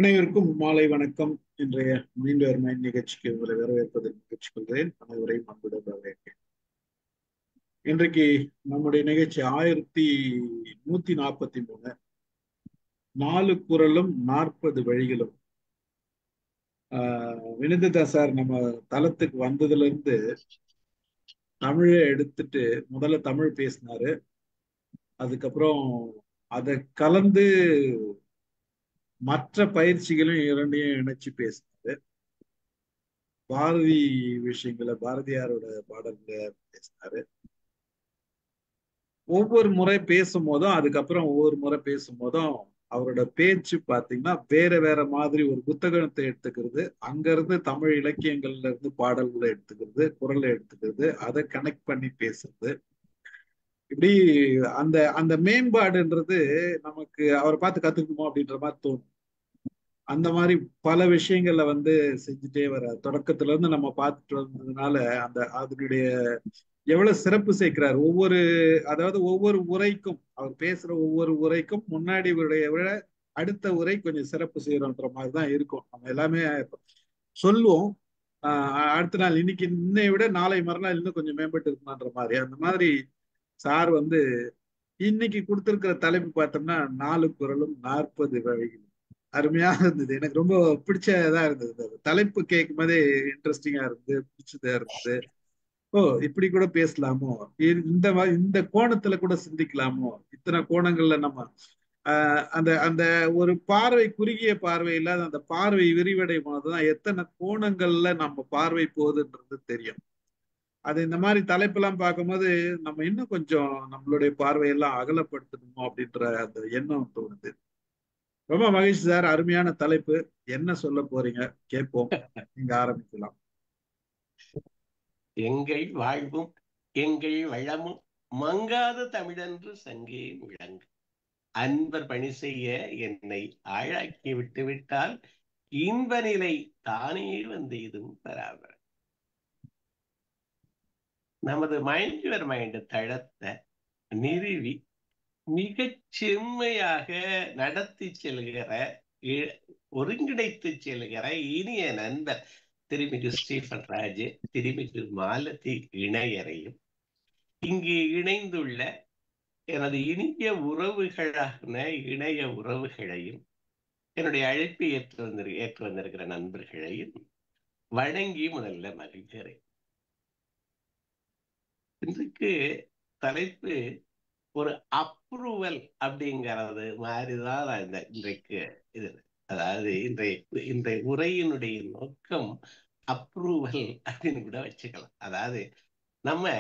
அனைவருக்கும் மாலை வணக்கம். இன்றைய மீண்டு ஒரு நிகழ்ச்சிக்கு உங்களை வரவேற்பதில் மகிழ்ச்சி கொள்கிறேன். அனைவரையும் அன்புடன் வரவேற்கிறேன். இன்றைக்கு நம்முடைய நிகழ்ச்சி 1143, 4 குறளும் 40 வழிகளும். வினிதா சார் நம்ம தளத்துக்கு வந்ததுல இருந்து தமிழை எடுத்துட்டு முதல்ல தமிழ் பேசினாரு. அதுக்கப்புறம் அதை கலந்து மற்ற பயிற்சிகளும் இரண்டையும் இணைச்சு பேசினாரு. பாரதி விஷயங்களை, பாரதியாரோட பாடல்களை பேசினாரு. ஒவ்வொரு முறை பேசும்போதும் அதுக்கப்புறம் ஒவ்வொரு முறை பேசும்போதும் அவரோட பேச்சு பார்த்தீங்கன்னா வேற வேற மாதிரி ஒரு புத்தகத்தை எடுத்துக்கிறது, அங்க இருந்து தமிழ் இலக்கியங்கள்ல இருந்து பாடல்களை எடுத்துக்கிறது, குரலை எடுத்துக்கிறது, அதை கனெக்ட் பண்ணி பேசுறது. இப்படி அந்த அந்த மேம்பாடுன்றது நமக்கு அவரை பார்த்து கத்துக்கணுமோ அப்படின்ற மாதிரி தோணும். அந்த மாதிரி பல விஷயங்கள்ல செஞ்சுட்டே வர தொடக்கத்துல இருந்து நம்ம பார்த்துட்டு வந்ததுனால அந்த அதனுடைய எவ்வளவு சிறப்பு சேர்க்கிறார். அதாவது ஒவ்வொரு உரைக்கும், அவர் பேசுற ஒவ்வொரு உரைக்கும் முன்னாடி விட அடுத்த உரை கொஞ்சம் சிறப்பு செய்யறோன்ற மாதிரிதான் இருக்கும். நம்ம எல்லாமே சொல்லுவோம். அடுத்த நாள் இன்னைக்கு இன்னை விட நாளை மறுநாள் இன்னும் கொஞ்சம் மேம்பட்டு இருக்குமான்ற மாதிரி அந்த மாதிரி சார் இன்னைக்கு கொடுத்திருக்கிற தலைப்பு பார்த்தோம்னா 4 குறளும் 40 வழிகளும். அருமையா இருந்தது. எனக்கு ரொம்ப பிடிச்சதா இருந்தது. தலைப்பு கேட்கும் போதே இன்ட்ரெஸ்டிங்கா இருந்தது, பிடிச்சதா இருந்தது. ஓ, இப்படி கூட பேசலாமோ, இந்த கோணத்துல கூட சிந்திக்கலாமோ, இத்தனை கோணங்கள்ல நம்ம அந்த அந்த ஒரு பார்வை, குறுகிய பார்வை இல்லாத அந்த பார்வை விரிவடையும் போதுதான் எத்தனை கோணங்கள்ல நம்ம பார்வை போகுதுன்றது தெரியும். அது இந்த மாதிரி தலைப்பெல்லாம் பார்க்கும்போது நம்ம இன்னும் கொஞ்சம் நம்மளுடைய பார்வையெல்லாம் அகலப்படுத்தணுமோ அப்படின்ற அந்த எண்ணம் தோணுது. ரொம்ப மகிழ்ச்சி சார். அருமையான தலைப்பு. என்ன சொல்ல போறீங்க கேட்போம். நீங்க ஆரம்பிக்கலாம். எங்கள் வாழ்வும் எங்கள் வளமும் மங்காத தமிழன்று சங்கே முழங்கு. அன்பர் பணி செய்ய என்னை ஆழாக்கி விட்டு விட்டால் இன்ப நிலை தானே வந்து இதுவும் பராபர. நமது மைண்ட் யுவர் மைண்ட் தளத்தை நிறுவி மிகச் செம்மையாக நடத்தி செல்கிற, ஒருங்கிணைத்து செல்கிற இனிய நண்பர் திருமிகு ஸ்டீஃபன் ராஜ், திருமிகு மாலதி இணையரையும், இங்கு இணைந்துள்ள எனது இனிய உறவுகளான இணைய உறவுகளையும், என்னுடைய அழைப்பை ஏற்று வந்திருக்கிற நண்பர்களையும் வணங்கி முதல்ல மகிழ்கிறேன். இன்றைக்கு தலைப்பு ஒரு அப்ரூவல் அப்படிங்கிறது மாதிரிதான் இன்றைக்கு இது. அதாவது இன்றைய உரையினுடைய நோக்கம் அப்ரூவல் அப்படின்னு கூட வச்சுக்கலாம். அதாவது நம்ம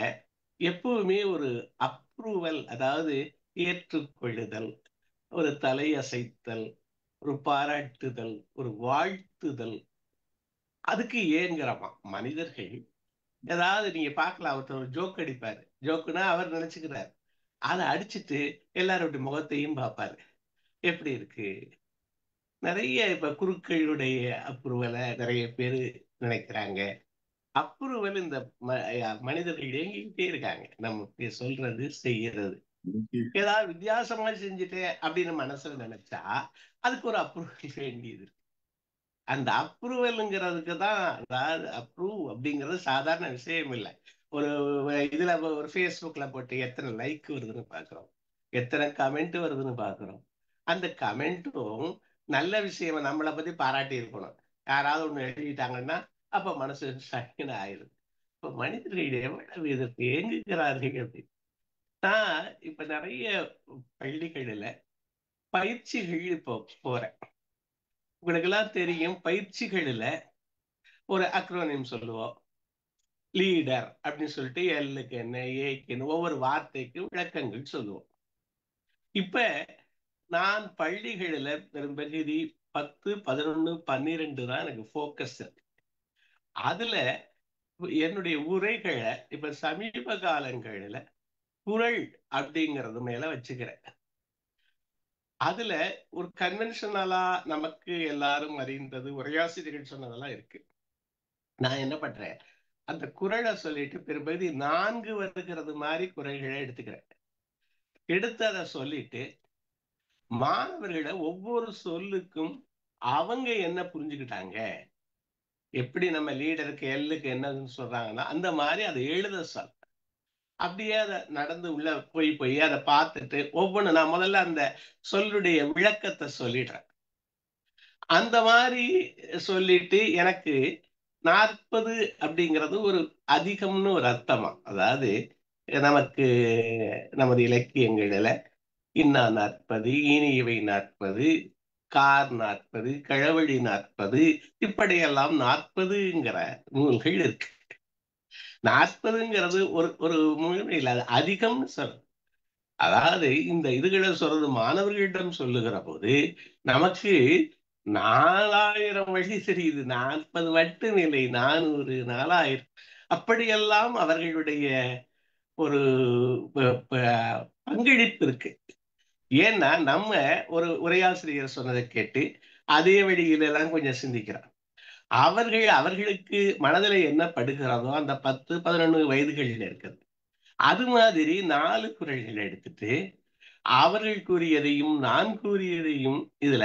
எப்பவுமே ஒரு அப்ரூவல், அதாவது ஏற்றுக்கொள்ளுதல், ஒரு தலையசைத்தல், ஒரு பாராட்டுதல், ஒரு வாழ்த்துதல், அதுக்கு ஏங்குறமா மனிதர்கள். ஏதாவது நீங்க பார்க்கலாம், ஒருத்தர் ஒரு ஜோக் அடிப்பாரு. ஜோக்குன்னா அவர் நினைச்சுக்கிறார், அதை அடிச்சுட்டு எல்லாருடைய முகத்தையும் பார்ப்பாரு, எப்படி இருக்கு. நிறைய இப்ப குருக்களுடைய அப்ரூவலை நிறைய பேர் நினைக்கிறாங்க. அப்ரூவல் இந்த மனிதர்கள் இயங்கிக்கிட்டே இருக்காங்க. நம்ம சொல்றது செய்யறது ஏதாவது வித்தியாசமா செஞ்சுட்டேன் அப்படின்னு மனசுல நினைச்சா அதுக்கு ஒரு அப்ரூவல் வேண்டியது. அந்த அப்ரூவல்ங்கிறதுக்கு தான், அதாவது அப்ரூவ் அப்படிங்கிறது சாதாரண விஷயம் இல்லை. ஒரு இதுல ஒரு ஃபேஸ்புக்ல போட்டு எத்தனை லைக் வருதுன்னு பாக்குறோம், எத்தனை கமெண்ட் வருதுன்னு பாக்குறோம். அந்த கமெண்ட்டும் நல்ல விஷயம் நம்மளை பத்தி பாராட்டி இருக்கணும். யாராவது ஒண்ணு எழுதிட்டாங்கன்னா அப்ப மனசு சகின ஆயிரும். இப்ப மனிதர்கள் எவ்வளவு இதற்கு ஏங்குகிறார்கள் அப்படின்னு. நான் இப்ப நிறைய பள்ளிகளில பயிற்சிகள் இப்போ போறேன். உங்களுக்கு எல்லாம் தெரியும், பயிற்சிகளில ஒரு அக்ரோனியம் சொல்லுவோம். லீடர் அப்படின்னு சொல்லிட்டு எல்லுக்கு என்ன, ஏக்கு என்ன, ஒவ்வொரு வார்த்தைக்கு விளக்கங்கள் சொல்லுவோம். இப்ப நான் பள்ளிகளில பெரும்பகுதி 10, 11, 12 தான் எனக்கு போக்கஸ் இருக்கு. அதுல என்னுடைய உரைகளை இப்ப சமீப காலங்களில குறள் அப்படிங்கிறது மேல வச்சுக்கிறேன். அதுல ஒரு கன்வென்ஷனலா நமக்கு எல்லாரும் அறிந்தது உரையாசிரியர்கள் சொன்னதெல்லாம் இருக்கு. நான் என்ன பண்றேன், அந்த குறளை சொல்லிட்டு பெரும்பகுதி 4 வருகிறது மாதிரி குறள்களை எடுத்துக்கிறேன். எடுத்து அதை சொல்லிட்டு மாணவர்களை ஒவ்வொரு சொல்லுக்கும் அவங்க என்ன புரிஞ்சுக்கிட்டாங்க, எப்படி நம்ம லீடருக்கு எல்லுக்கு என்னதுன்னு சொல்றாங்கன்னா அந்த மாதிரி அதை எழுத சொல். அப்படியே அதை நடந்து உள்ள போய் அதை பார்த்துட்டு ஒவ்வொன்று நான் முதல்ல அந்த சொல்லுடைய விளக்கத்தை சொல்லிடுறேன். அந்த மாதிரி சொல்லிட்டு எனக்கு 40 அப்படிங்கிறது ஒரு அதிகம்னு ஒரு அர்த்தமா. அதாவது நமக்கு நமது இலக்கியங்களில இன்னா 40, இனியவை 40, கார் 40, கழவழி 40, இப்படியெல்லாம் 40ங்கிற நூல்கள் இருக்கு. 40ங்கிறது ஒரு ஒரு முழுமையில் அது அதிகம்னு சொல்ற. அதாவது இந்த இதுகளை சொல்றது மாணவர்களிடம் சொல்லுகிற போது நமக்கு 4000 வழி தெரியுது. 40 மட்டும் இல்லை, 400, 4000 அப்படியெல்லாம் அவர்களுடைய ஒரு பங்களிப்பு இருக்கு. ஏன்னா நம்ம ஒரு உரையாசிரியர் சொன்னதை கேட்டு அதே வழியில எல்லாம் கொஞ்சம் சிந்திக்கிறோம். அவர்களுக்கு மனதில் என்ன படுகிறதோ அந்த 10, 11 வயதுகளில் இருக்கிறது. அது மாதிரி 4 குறள்களை எடுத்துட்டு அவர்கள் கூறியதையும் நான் கூறியதையும் இதுல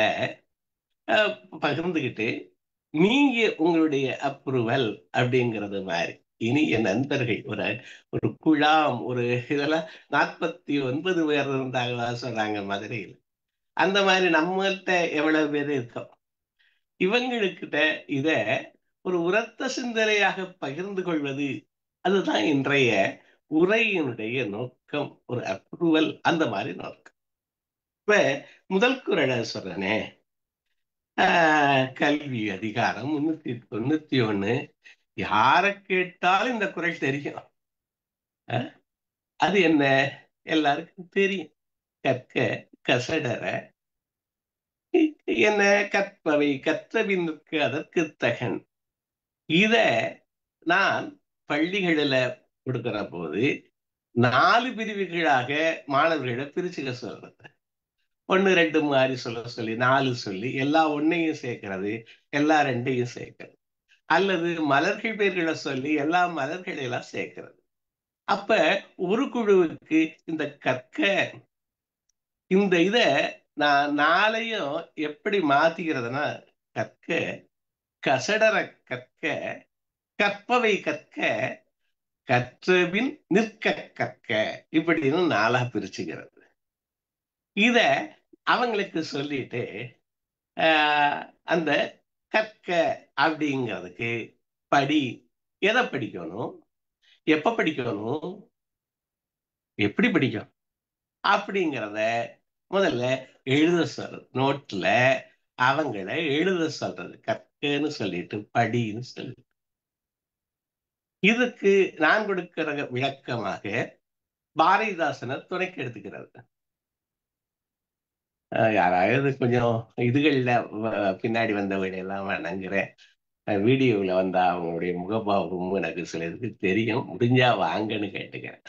பகிர்ந்துகிட்டு நீங்க உங்களுடைய அப்ரூவல் அப்படிங்கிறது மாதிரி இனிய நண்பர்கள் ஒரு ஒரு குழாம் ஒரு இதெல்லாம் 49 பேர் இருந்தாங்களா சொல்றாங்க மதுரையில். அந்த மாதிரி நம்மள்கிட்ட எவ்வளவு பேர் இருக்கோம். இவங்களுக்கிட்ட இத ஒரு உரத்த சிந்தனையாக பகிர்ந்து கொள்வது, அதுதான் இன்றைய உரையினுடைய நோக்கம். ஒரு அப்ரூவல் அந்த மாதிரி நோக்கம். இப்ப முதல் குறளை சொல்றேனே, கல்வி அதிகாரம் 391. யார கேட்டாலும் இந்த குறள் தெரியும். அது என்ன எல்லாருக்கும் தெரியும். கற்க கசடர என்ன கற்பவை கற்றபின்னுக்கு அதற்கு தகன். இத நான் பள்ளிகளில கொடுக்கிற போது 4 பிரிவுகளாக மாணவர்களை பிரிச்சுக்க சொல்றது. 1, 2 மாதிரி சொல்லி 4 சொல்லி எல்லா ஒன்னையும் சேர்க்கிறது, எல்லா 2ஐயும் சேர்க்கிறது. அல்லது மலர்கள் பேர்களை சொல்லி எல்லா மலர்களெல்லாம் சேர்க்கிறது. அப்ப ஒரு குழுவுக்கு இந்த கற்க இந்த இத நான் 4ஐயும் எப்படி மாத்திக்கிறதுனா, கற்க கசடர கற்க கற்பவை கற்க கற்றபின் நிற்க கற்க இப்படின்னு 4ஆ பிரிச்சுக்கிறது. இத அவங்களுக்கு சொல்லிட்டு அந்த கற்க அப்படிங்கிறதுக்கு படி, எதை படிக்கணும், எப்ப படிக்கணும், எப்படி படிக்கணும் அப்படிங்கிறத முதல்ல எழுத சொல்றது. நோட்ல அவங்கள எழுத சொல்றது. கற்கன்னு சொல்லிட்டு படின்னு சொல்லி. இதுக்கு நான் கொடுக்கிற விளக்கமாக பாரதிதாசனை துணைக்கு எடுத்துக்கிறது. யாராவது கொஞ்சம் இதுகள்ல பின்னாடி வந்தவங்க எல்லாம் வணங்குறேன். வீடியோவில் வந்தா அவங்களுடைய முகபாவமும் எனக்கு சிலருக்கு தெரியும். முடிஞ்சா வாங்கன்னு கேட்டுக்கிறேன்.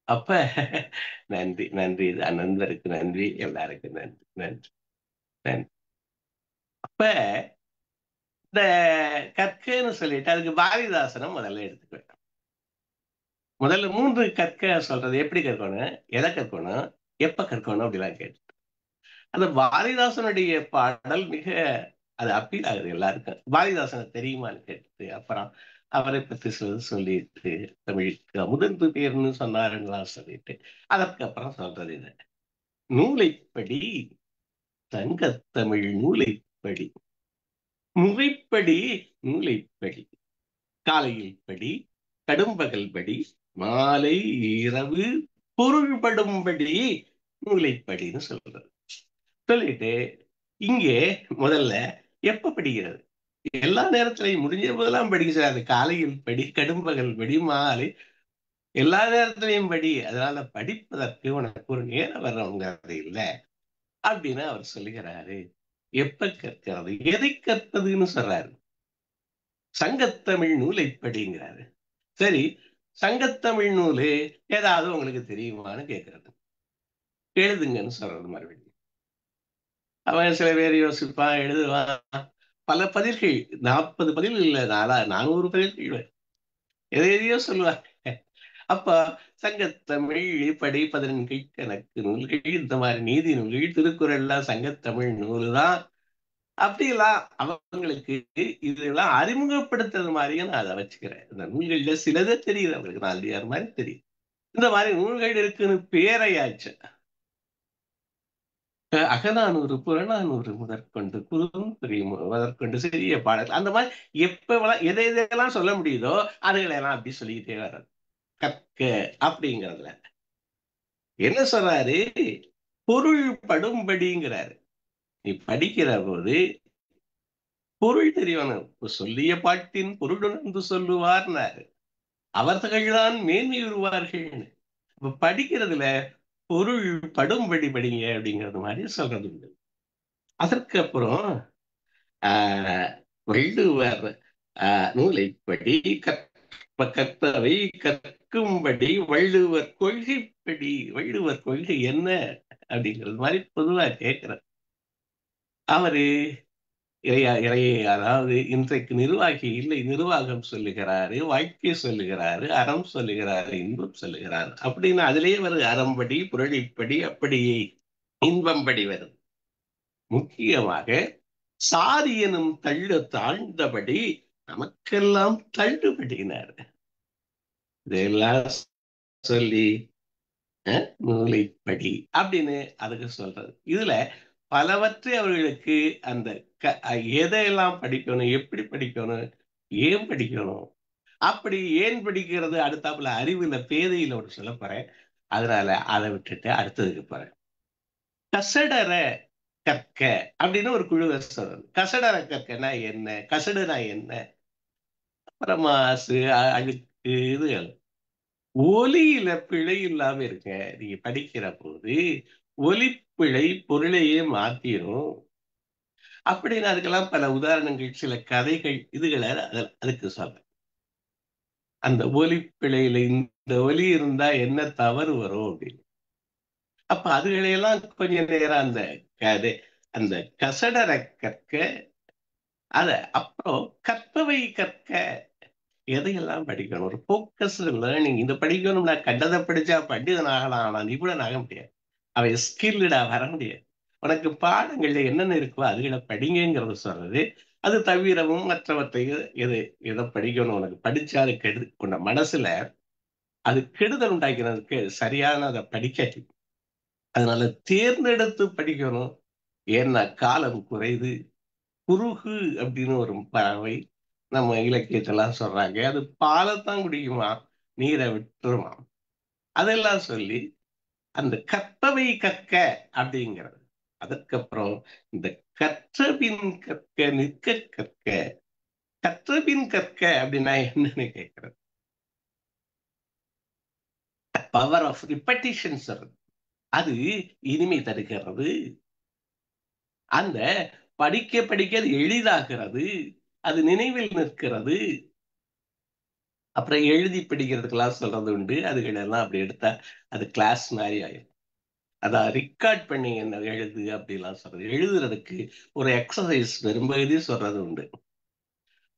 அப்ப நன்றி நன்றி, நண்பருக்கு நன்றி, எல்லாருக்கும் நன்றி நன்றி நன்றி. அப்ப இந்த கற்கன்னு சொல்லிட்டு அதுக்கு பாரதிதாசனை முதல்ல எடுத்துக்குவேன். முதல்ல 3 கற்க சொல்றது. எப்படி கற்கணும், எதை கற்கணும், எப்ப கற்கணும் அப்படிலாம் கேட்டு அந்த பாரதிதாசனுடைய பாடல் மிக அது அப்பீல் ஆகுது எல்லாருக்கும். பாரதிதாசனை தெரியுமான்னு கேட்டு அப்புறம் அவரை பற்றி சொல்லிட்டு தமிழுக்கு அமுதன்று பேர்னு சொன்னாருங்களா சொல்லிட்டு அதற்கப்புறம் சொல்றது இது. நூலைப்படி தங்கத்தமிழ் நூலைப்படி, முறைப்படி நூலைப்படி, காலையில் படி, கடும்பகல் படி, மாலை இரவு பொருள்படும்படி நூலைப்படின்னு சொல்றது. சொல்லிட்டு இங்கே முதல்ல எப்ப படிக்கிறது, எல்லா நேரத்திலையும் முடிஞ்ச போதெல்லாம் படிக்கிறாரு. காலையில் படி, கடும்பகல் படி, மாலை எல்லா நேரத்திலையும் படி. அதனால படிப்பதற்கு உனக்கு ஒரு நேரம் வர்றவங்கிறது இல்லை அப்படின்னு அவர் சொல்லுகிறாரு. எப்ப கற்கிறது, எதை கற்பதுன்னு சொல்றாரு. சங்கத்தமிழ் நூலை படிங்கிறாரு. சரி, சங்கத்தமிழ் நூலு ஏதாவது உங்களுக்கு தெரியுமான்னு கேட்கறது. எழுதுங்கன்னு சொல்றது. மறுபடியும் அவன் சில பேர் யோசிப்பான், எழுதுவான். பல பதில்கள், 40 பதில் இல்ல, 400 பதில்கள் எதையோ சொல்லுவாங்க. அப்ப சங்கத்தமிழ் படி 14 கணக்கு நூல்கள், இந்த மாதிரி நீதி நூல்கள், திருக்குறள் எல்லாம் சங்கத்தமிழ் நூல் தான். அப்படியெல்லாம் அவங்களுக்கு இதெல்லாம் அறிமுகப்படுத்துறது மாதிரியும் நான் அதை வச்சுக்கிறேன். இந்த நூல்கள்ல சிலதே தெரியுது அவங்களுக்கு, நாலடியார் மாதிரி தெரியுது. இந்த மாதிரி நூல்கள் இருக்குன்னு பேரையாச்சு. அகநானூறு புறநானூறு முதற்கொண்டு குறுந்தொகை முதற்கொண்டு சிறிய பாடல், அந்த மாதிரி எப்ப எதை எதையெல்லாம் சொல்ல முடியுதோ அதுகளெல்லாம் அப்படி சொல்லிக்கிட்டே வர்றது. கற்க அப்படிங்கிறதுல என்ன சொல்றாரு, பொருள் படும்படிங்கிறாரு. நீ படிக்கிற போது பொருள் தெரியணும். சொல்லிய பாட்டின் பொருளுணர்ந்து சொல்லுவார்னாரு. அவர்கள்தான் மேன்மை உருவார்கள். இப்ப படிக்கிறதுல பொருள் படும்படி படிங்க அப்படிங்கிறது மாதிரி சொல்றது உண்டு. அதற்கு அப்புறம் வள்ளுவர் நூலைப்படி கற்பவை கற்கும்படி வள்ளுவர் கொள்கைப்படி. வள்ளுவர் கொள்கை என்ன அப்படிங்கிறது மாதிரி பொதுவா கேட்கிறார். அவரு அதாவது இன்றைக்கு நிர்வாகி இல்லை, நிர்வாகம் சொல்லுகிறாரு, வாழ்க்கை சொல்லுகிறாரு, அறம் சொல்லுகிறாரு, இன்பம் சொல்லுகிறாரு. அப்படின்னு அதிலேயே வருது அறம்படி புரளிப்படி அப்படியே இன்பம்படி வருது. முக்கியமாக சாதி எனும் தள்ளு தாழ்ந்தபடி நமக்கெல்லாம் தள்ளுபடினார். இதெல்லாம் சொல்லி நூலைப்படி அப்படின்னு அதுக்கு சொல்றது. இதுல பலவற்றை அவர்களுக்கு அந்த எதையெல்லாம் படிக்கணும், எப்படி படிக்கணும், ஏன் படிக்கணும், அப்படி ஏன் படிக்கிறது அடுத்தாப்புல அறிவுல பேதையில ஒரு சொல்ல போறேன். அதனால அதை விட்டுட்டு அடுத்ததுக்கு போறேன். கசடர கற்க அப்படின்னு ஒரு குழு சொல்றது. கசடர கற்கனா என்ன, கசடுனா என்ன, அப்புறம் மாசு அழுக்கு இதுகள். ஒலியில பிழை இல்லாம இருக்க நீங்க படிக்கிற போது ஒலிப்பிழை பொருளையே மாத்திரும். அப்படின்னு அதுக்கெல்லாம் பல உதாரணங்கள், சில கதைகள், இதுகளை அதுக்கு சொல்றேன். அந்த ஒலிப்பிழையில இந்த ஒலி இருந்தா என்ன தவறு வரும் அப்படின்னு. அப்ப அதுகளையெல்லாம் கொஞ்ச நேரம் அந்த கதை, அந்த கசடர கற்க அத, அப்புறம் கற்பவை கற்க. எதையெல்லாம் படிக்கணும், ஒரு போக்கஸ்டு லேர்னிங். இந்த படிக்கணும், நான் கண்டதை படிச்சா பண்டிதன் ஆகலாம், ஆனா நிபுணன் ஆக முடியாது. அவன் ஸ்கில்டா வர முடியாது. உனக்கு பாடங்கள்ல என்னென்ன இருக்கோ அதுகளை படிங்கிறது சொல்றது. அது தவிரவும் மற்றவற்றை எது எதை படிக்கணும், உனக்கு படிச்சா அது கெடு உன்ன மனசுல அது கெடுதல் உண்டாக்கிறதுக்கு சரியான அதை படிக்க. அதனால தேர்ந்தெடுத்து படிக்கணும். ஏன்னா காலம் குறைது. குருகு அப்படின்னு ஒரு பறவை நம்ம இலக்கியத்தெல்லாம் சொல்றாங்க, அது பாலைத்தான் குடிக்குமா, நீரை விட்டுருமா. அதெல்லாம் சொல்லி அந்த கற்பவை கற்க அப்படிங்கிறது. அதுக்கப்புறம் இந்த கற்றபின் கற்க நிற்க கற்க. கற்றபின் கற்க அப்படின்னா என்னன்னு கேட்கிறது. பவர் ஆஃப் ரிப்பட்டிஷன் சொல்றது. அது இனிமை தருகிறது. அந்த படிக்க படிக்க அது எளிதாகிறது, அது நினைவில் நிற்கிறது. அப்புறம் எழுதி படிக்கிறதுக்கெல்லாம் சொல்றது உண்டு. அதுகளெல்லாம் அப்படி எடுத்தா அது கிளாஸ் மாதிரி ஆயிடும். அதான் ரெக்கார்ட் பண்ணி என்ன எழுது அப்படிலாம் சொல்றது. எழுதுறதுக்கு ஒரு எக்ஸசைஸ் பெரும்பகுதி சொல்றது உண்டு.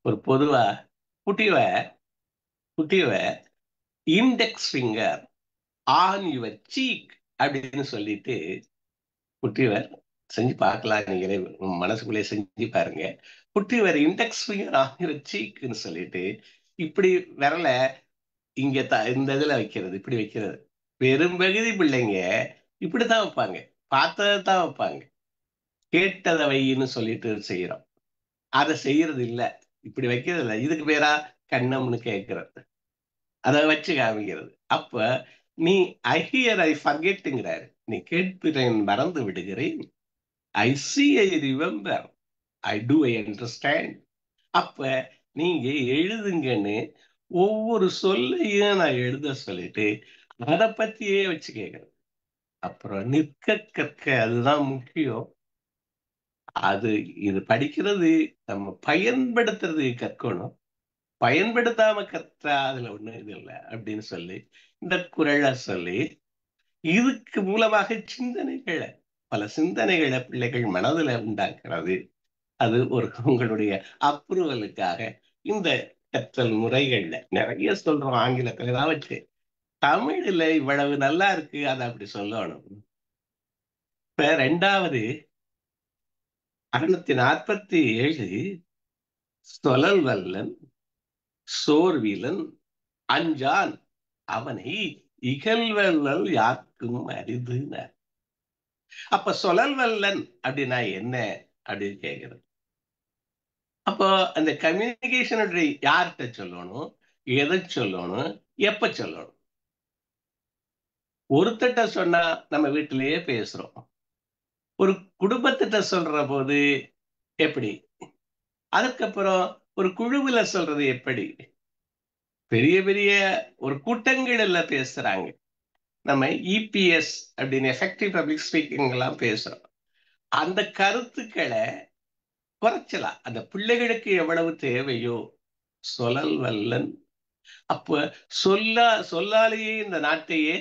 ஒரு பொதுவா put your put your index finger on your cheek அப்படின்னு சொல்லிட்டு புட்டிவர் செஞ்சு பார்க்கலாம். நீங்களே மனசுக்குள்ளே செஞ்சு பாருங்க. Put your index finger on your சீக்னு சொல்லிட்டு இப்படி விரல இங்க இந்த இதுல வைக்கிறது, இப்படி வைக்கிறது. பெரும்பகுதி பிள்ளைங்க இப்படித்தான் வைப்பாங்க, பார்த்ததை தான் வைப்பாங்க. கேட்டதை வைன்னு சொல்லிட்டு செய்யறோம், அதை செய்யறது இல்ல, இப்படி வைக்கிறது இல்ல. இதுக்கு பேரா கண்ணம்னு கேட்கறது, அதை வச்சு காமிக்கிறது. அப்ப நீ ஐ ஹியர் ஐ ஃபர்கெட்டுங்கிறாரு. நீ கேட்கிறேன் மறந்து விடுகிறேன், I see I remember, I do I understand. அப்ப நீங்க எழுதுங்கன்னு ஒவ்வொரு சொல்லையும் நான் எழுத சொல்லிட்டு அதை பத்தியே வச்சு கேட்கறது. அப்புறம் நிற்க கற்க, அதுதான் முக்கியம். அது இது படிக்கிறது நம்ம பயன்படுத்துறது கற்கணும், பயன்படுத்தாம கற்றா அதுல ஒண்ணு இது இல்லை அப்படின்னு சொல்லி இந்த குறளை சொல்லி இதுக்கு மூலமாக சிந்தனைகளை, பல சிந்தனைகளை பிள்ளைகள் மனதுல உண்டாக்குறது. அது ஒரு உங்களுடைய அப்ரூவலுக்காக இந்த கற்றல் முறைகள்ல நிறைய சொல்றோம். ஆங்கிலத்துல தான் வச்சு தமிழ்ல இவ்வளவு நல்லா இருக்கு, அதை அப்படி சொல்லணும். இப்ப ரெண்டாவது 647 சொலல் வல்லன் சோர்விலன் அஞ்சான் அவனை இகழ்வல்லல் யாருக்கும் அரிதுனார். அப்ப சொலல் வல்லன் அப்படின்னா என்ன அப்படின்னு கேட்கிறது. அப்போ அந்த கம்யூனிகேஷன் யார்கிட்ட சொல்லணும், எதை சொல்லணும், எப்ப சொல்லணும்? ஒருத்தட்ட சொன்னா நம்ம வீட்டிலேயே பேசுறோம். ஒரு குடும்பத்திட்ட சொல்ற போது எப்படி? அதுக்கப்புறம் ஒரு குழுவுல சொல்றது எப்படி? பெரிய பெரிய ஒரு கூட்டங்கள்ல பேசுறாங்க. நம்ம இபிஎஸ் அப்படின்னு எஃபெக்டிவ் பப்ளிக் ஸ்பீக்கிங் எல்லாம் பேசுறோம். அந்த கருத்துக்களை குறைச்சலாம். அந்த பிள்ளைகளுக்கு எவ்வளவு தேவையோ சொலல் வல்லன். அப்ப சொல்லாலேயே இந்த நாட்டையே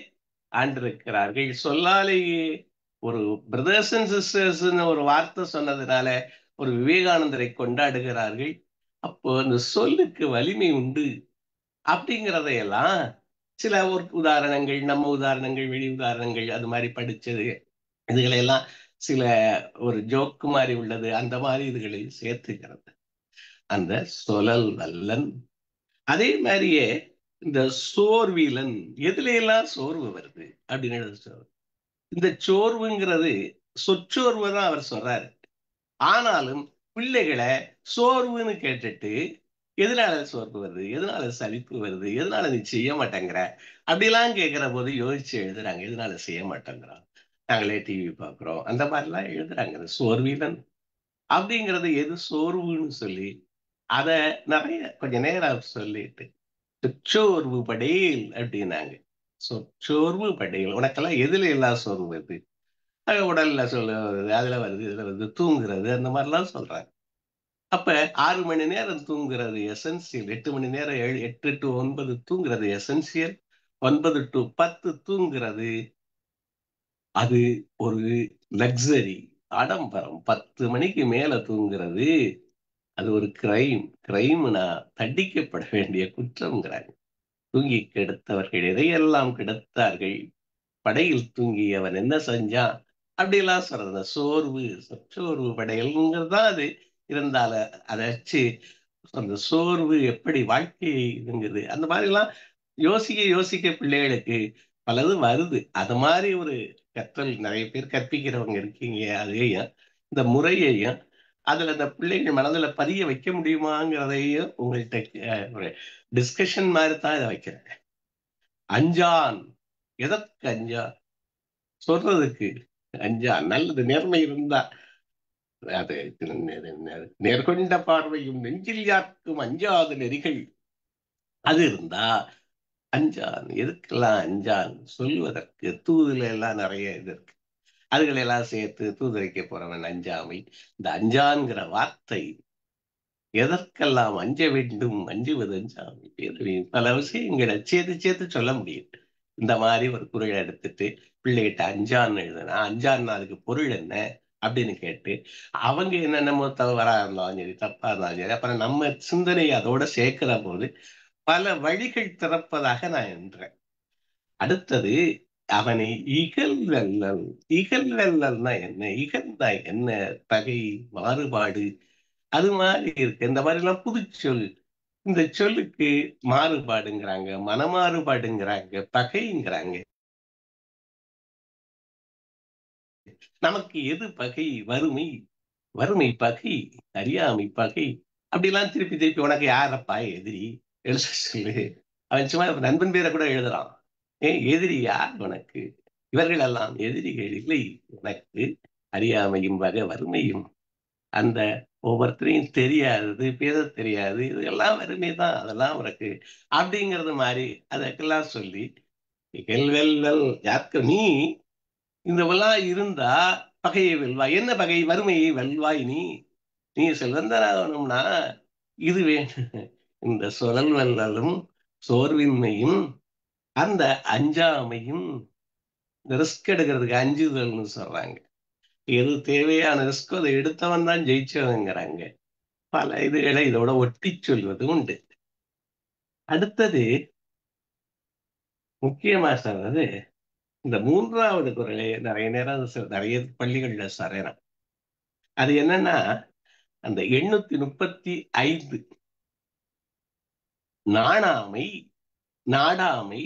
ஆண்டிருக்கிறார்கள். சொல்லாலேயே ஒரு பிரதர்ஸ் அண்ட் சிஸ்டர்ஸ் ஒரு வார்த்தை சொன்னதுனால ஒரு விவேகானந்தரை கொண்டாடுகிறார்கள். அப்போ இந்த சொல்லுக்கு வலிமை உண்டு அப்படிங்கிறதையெல்லாம் சில ஒரு உதாரணங்கள், நம்ம உதாரணங்கள், வெளி உதாரணங்கள், அது மாதிரி படிச்சது இதுகளையெல்லாம் சில ஒரு ஜோக்கு மாதிரி உள்ளது, அந்த மாதிரி இதுகளை சேர்த்துக்கிறது அந்த சொலல் வல்லன். அதே மாதிரியே இந்த சோர்விலன், எதுல எல்லாம் சோர்வு வருது அப்படின்னு இந்த சோர்வுங்கிறது சொச்சோர்வு தான் அவர் சொல்றாரு. ஆனாலும் பிள்ளைகளை சோர்வுன்னு கேட்டுட்டு எதனால சோர்வு வருது, எதனால சலிப்பு வருது, எதனால நீ செய்ய மாட்டேங்கிற அப்படிலாம் கேட்கிற போது யோசிச்சு எழுதுறாங்க. எதனால செய்ய மாட்டேங்கிறோம், நாங்களே டிவி பார்க்கிறோம், அந்த மாதிரிலாம் எழுதுறாங்க. சோர்விலன் அப்படிங்கிறது எது சோர்வுன்னு சொல்லி அத நிறைய கொஞ்ச நேரம் சொல்லிட்டு சொச்சோர்வு படேல் அப்படின்னாங்க. சொச்சோர்வு படேல், உனக்கெல்லாம் எதுல எல்லாம் சோர்வு வருது? உடல்ல வருது, அதுல வருது, இதுல வருது, தூங்குறது, அந்த மாதிரிலாம் சொல்றாங்க. அப்ப 6 மணி நேரம் தூங்குறது எசென்சியல், 8 மணி நேரம் 8 டு 9 தூங்குறது எசென்சியல், 9 டு 10 தூங்குறது அது ஒரு லக்ஸரி, ஆடம்பரம். 10 மணிக்கு மேல தூங்குறது அது ஒரு கிரைம். கிரைம்னா தண்டிக்கப்பட வேண்டிய குற்றம்ங்கிறாங்க. தூங்கி கெடுத்தவர்கள் எதையெல்லாம் கெடுத்தார்கள், படையில் தூங்கியவன் என்ன செஞ்சான் அப்படிலாம் சொல்றது. சோர்வு, சொச்சோர்வு படையல்ங்கிறது தான் அது. இருந்தால அதை வச்சு அந்த சோர்வு எப்படி வாழ்க்கையை இதுங்குது, அந்த மாதிரிலாம் யோசிக்க யோசிக்க பிள்ளைகளுக்கு பலது வருது. அது மாதிரி ஒரு கற்றல் நிறைய பேர் கற்பிக்கிறவங்க இருக்கீங்க. அதையும் இந்த முறையையும் அதுல அந்த பிள்ளைகள் மனதுல பதிய வைக்க முடியுமாங்கிறதையும் உங்கள்கிட்ட ஒரு டிஸ்கஷன் மாதிரி தான் இதை வைக்கிறேன். அஞ்சான், எதற்கு அஞ்சான்? சொல்றதுக்கு அஞ்சான். நல்லது, நேர்மை இருந்தா அது நேர்கொண்ட பார்வையும் நெஞ்சில் யாருக்கும் அஞ்சாத நெறிகள் அது இருந்தா அஞ்சான். எதுக்கெல்லாம் அஞ்சான்? சொல்வதற்கு தூதுல எல்லாம் நிறைய இது இருக்கு. அதுகளை எல்லாம் சேர்த்து தூதுரைக்க போறவன் அஞ்சாமை. இந்த அஞ்சான்கிற வார்த்தை எதற்கெல்லாம் அஞ்ச வேண்டும், அஞ்சுவது அஞ்சாமை. பல விஷயங்களை சேர்த்து சேர்த்து சொல்ல முடியும். இந்த மாதிரி ஒரு குறளை எடுத்துட்டு பிள்ளைகிட்ட அஞ்சான்னு எழுதுனா அஞ்சான்னு அதுக்கு பொருள் என்ன அப்படின்னு கேட்டு அவங்க என்னென்னமோ தவறா இருந்தாலும் சரி, தப்பா இருந்தாலும் சரி, அப்புறம் நம்ம சிந்தனையை அதோட சேர்க்கிற போது பல வழிகள் திறப்பதாக நான் எண்றேன். அடுத்தது அவனை இகழ்வெல்லல். இகழ்வெல்லல்னா என்ன, இகழ்ந்தா என்ன? பகை, மாறுபாடு, அது மாதிரி இருக்கு. இந்த மாதிரி எல்லாம் புதுச்சொல். இந்த சொல்லுக்கு மாறுபாடுங்கிறாங்க, மனமாறுபாடுங்கிறாங்க, பகைங்கிறாங்க. நமக்கு எது பகை? வறுமை, வறுமை பகை, அறியாமை பகை, அப்படிலாம் திருப்பி திருப்பி உனக்கு யாரப்பா எதிரி எழுத சொல்லு. அவன் சும்மா நண்பன் பேரை கூட எழுதுறான். எதிரி யார் உனக்கு? இவர்கள் எல்லாம் எதிரிகள் இல்லை உனக்கு. அறியாமையும் வகை வறுமையும், அந்த ஒவ்வொருத்தரையும் தெரியாது, பேச தெரியாது, இதெல்லாம் வறுமைதான், அதெல்லாம் உனக்கு அப்படிங்கிறது மாதிரி அதற்கெல்லாம் சொல்லி இகழ்வெல்லல் யாருக்கு நீ இந்த இருந்தா பகையை வெல்வாய். என்ன பகை? வறுமையை வெல்வாய். நீ நீ செல்வந்தராகணும்னா இது வேணும். இந்த சுழல் வல்லலும் சோர்வின்மையும் அந்த அஞ்சாமையும், இந்த ரிஸ்க் எடுக்கிறதுக்கு அஞ்சுதல்னு சொல்றாங்க. எது தேவையான ரிஸ்க் அதை எடுத்தவன் தான் ஜெயிச்சவங்கிறாங்க. பல இதுகளை இதோட ஒட்டி சொல்வது உண்டு. அடுத்தது முக்கியமா சொல்றது இந்த 3வது குறளை நிறைய நேரம் நிறைய பள்ளிகள்ல சரையறேன். அது என்னன்னா அந்த 835 நாணாமை, நாடாமை,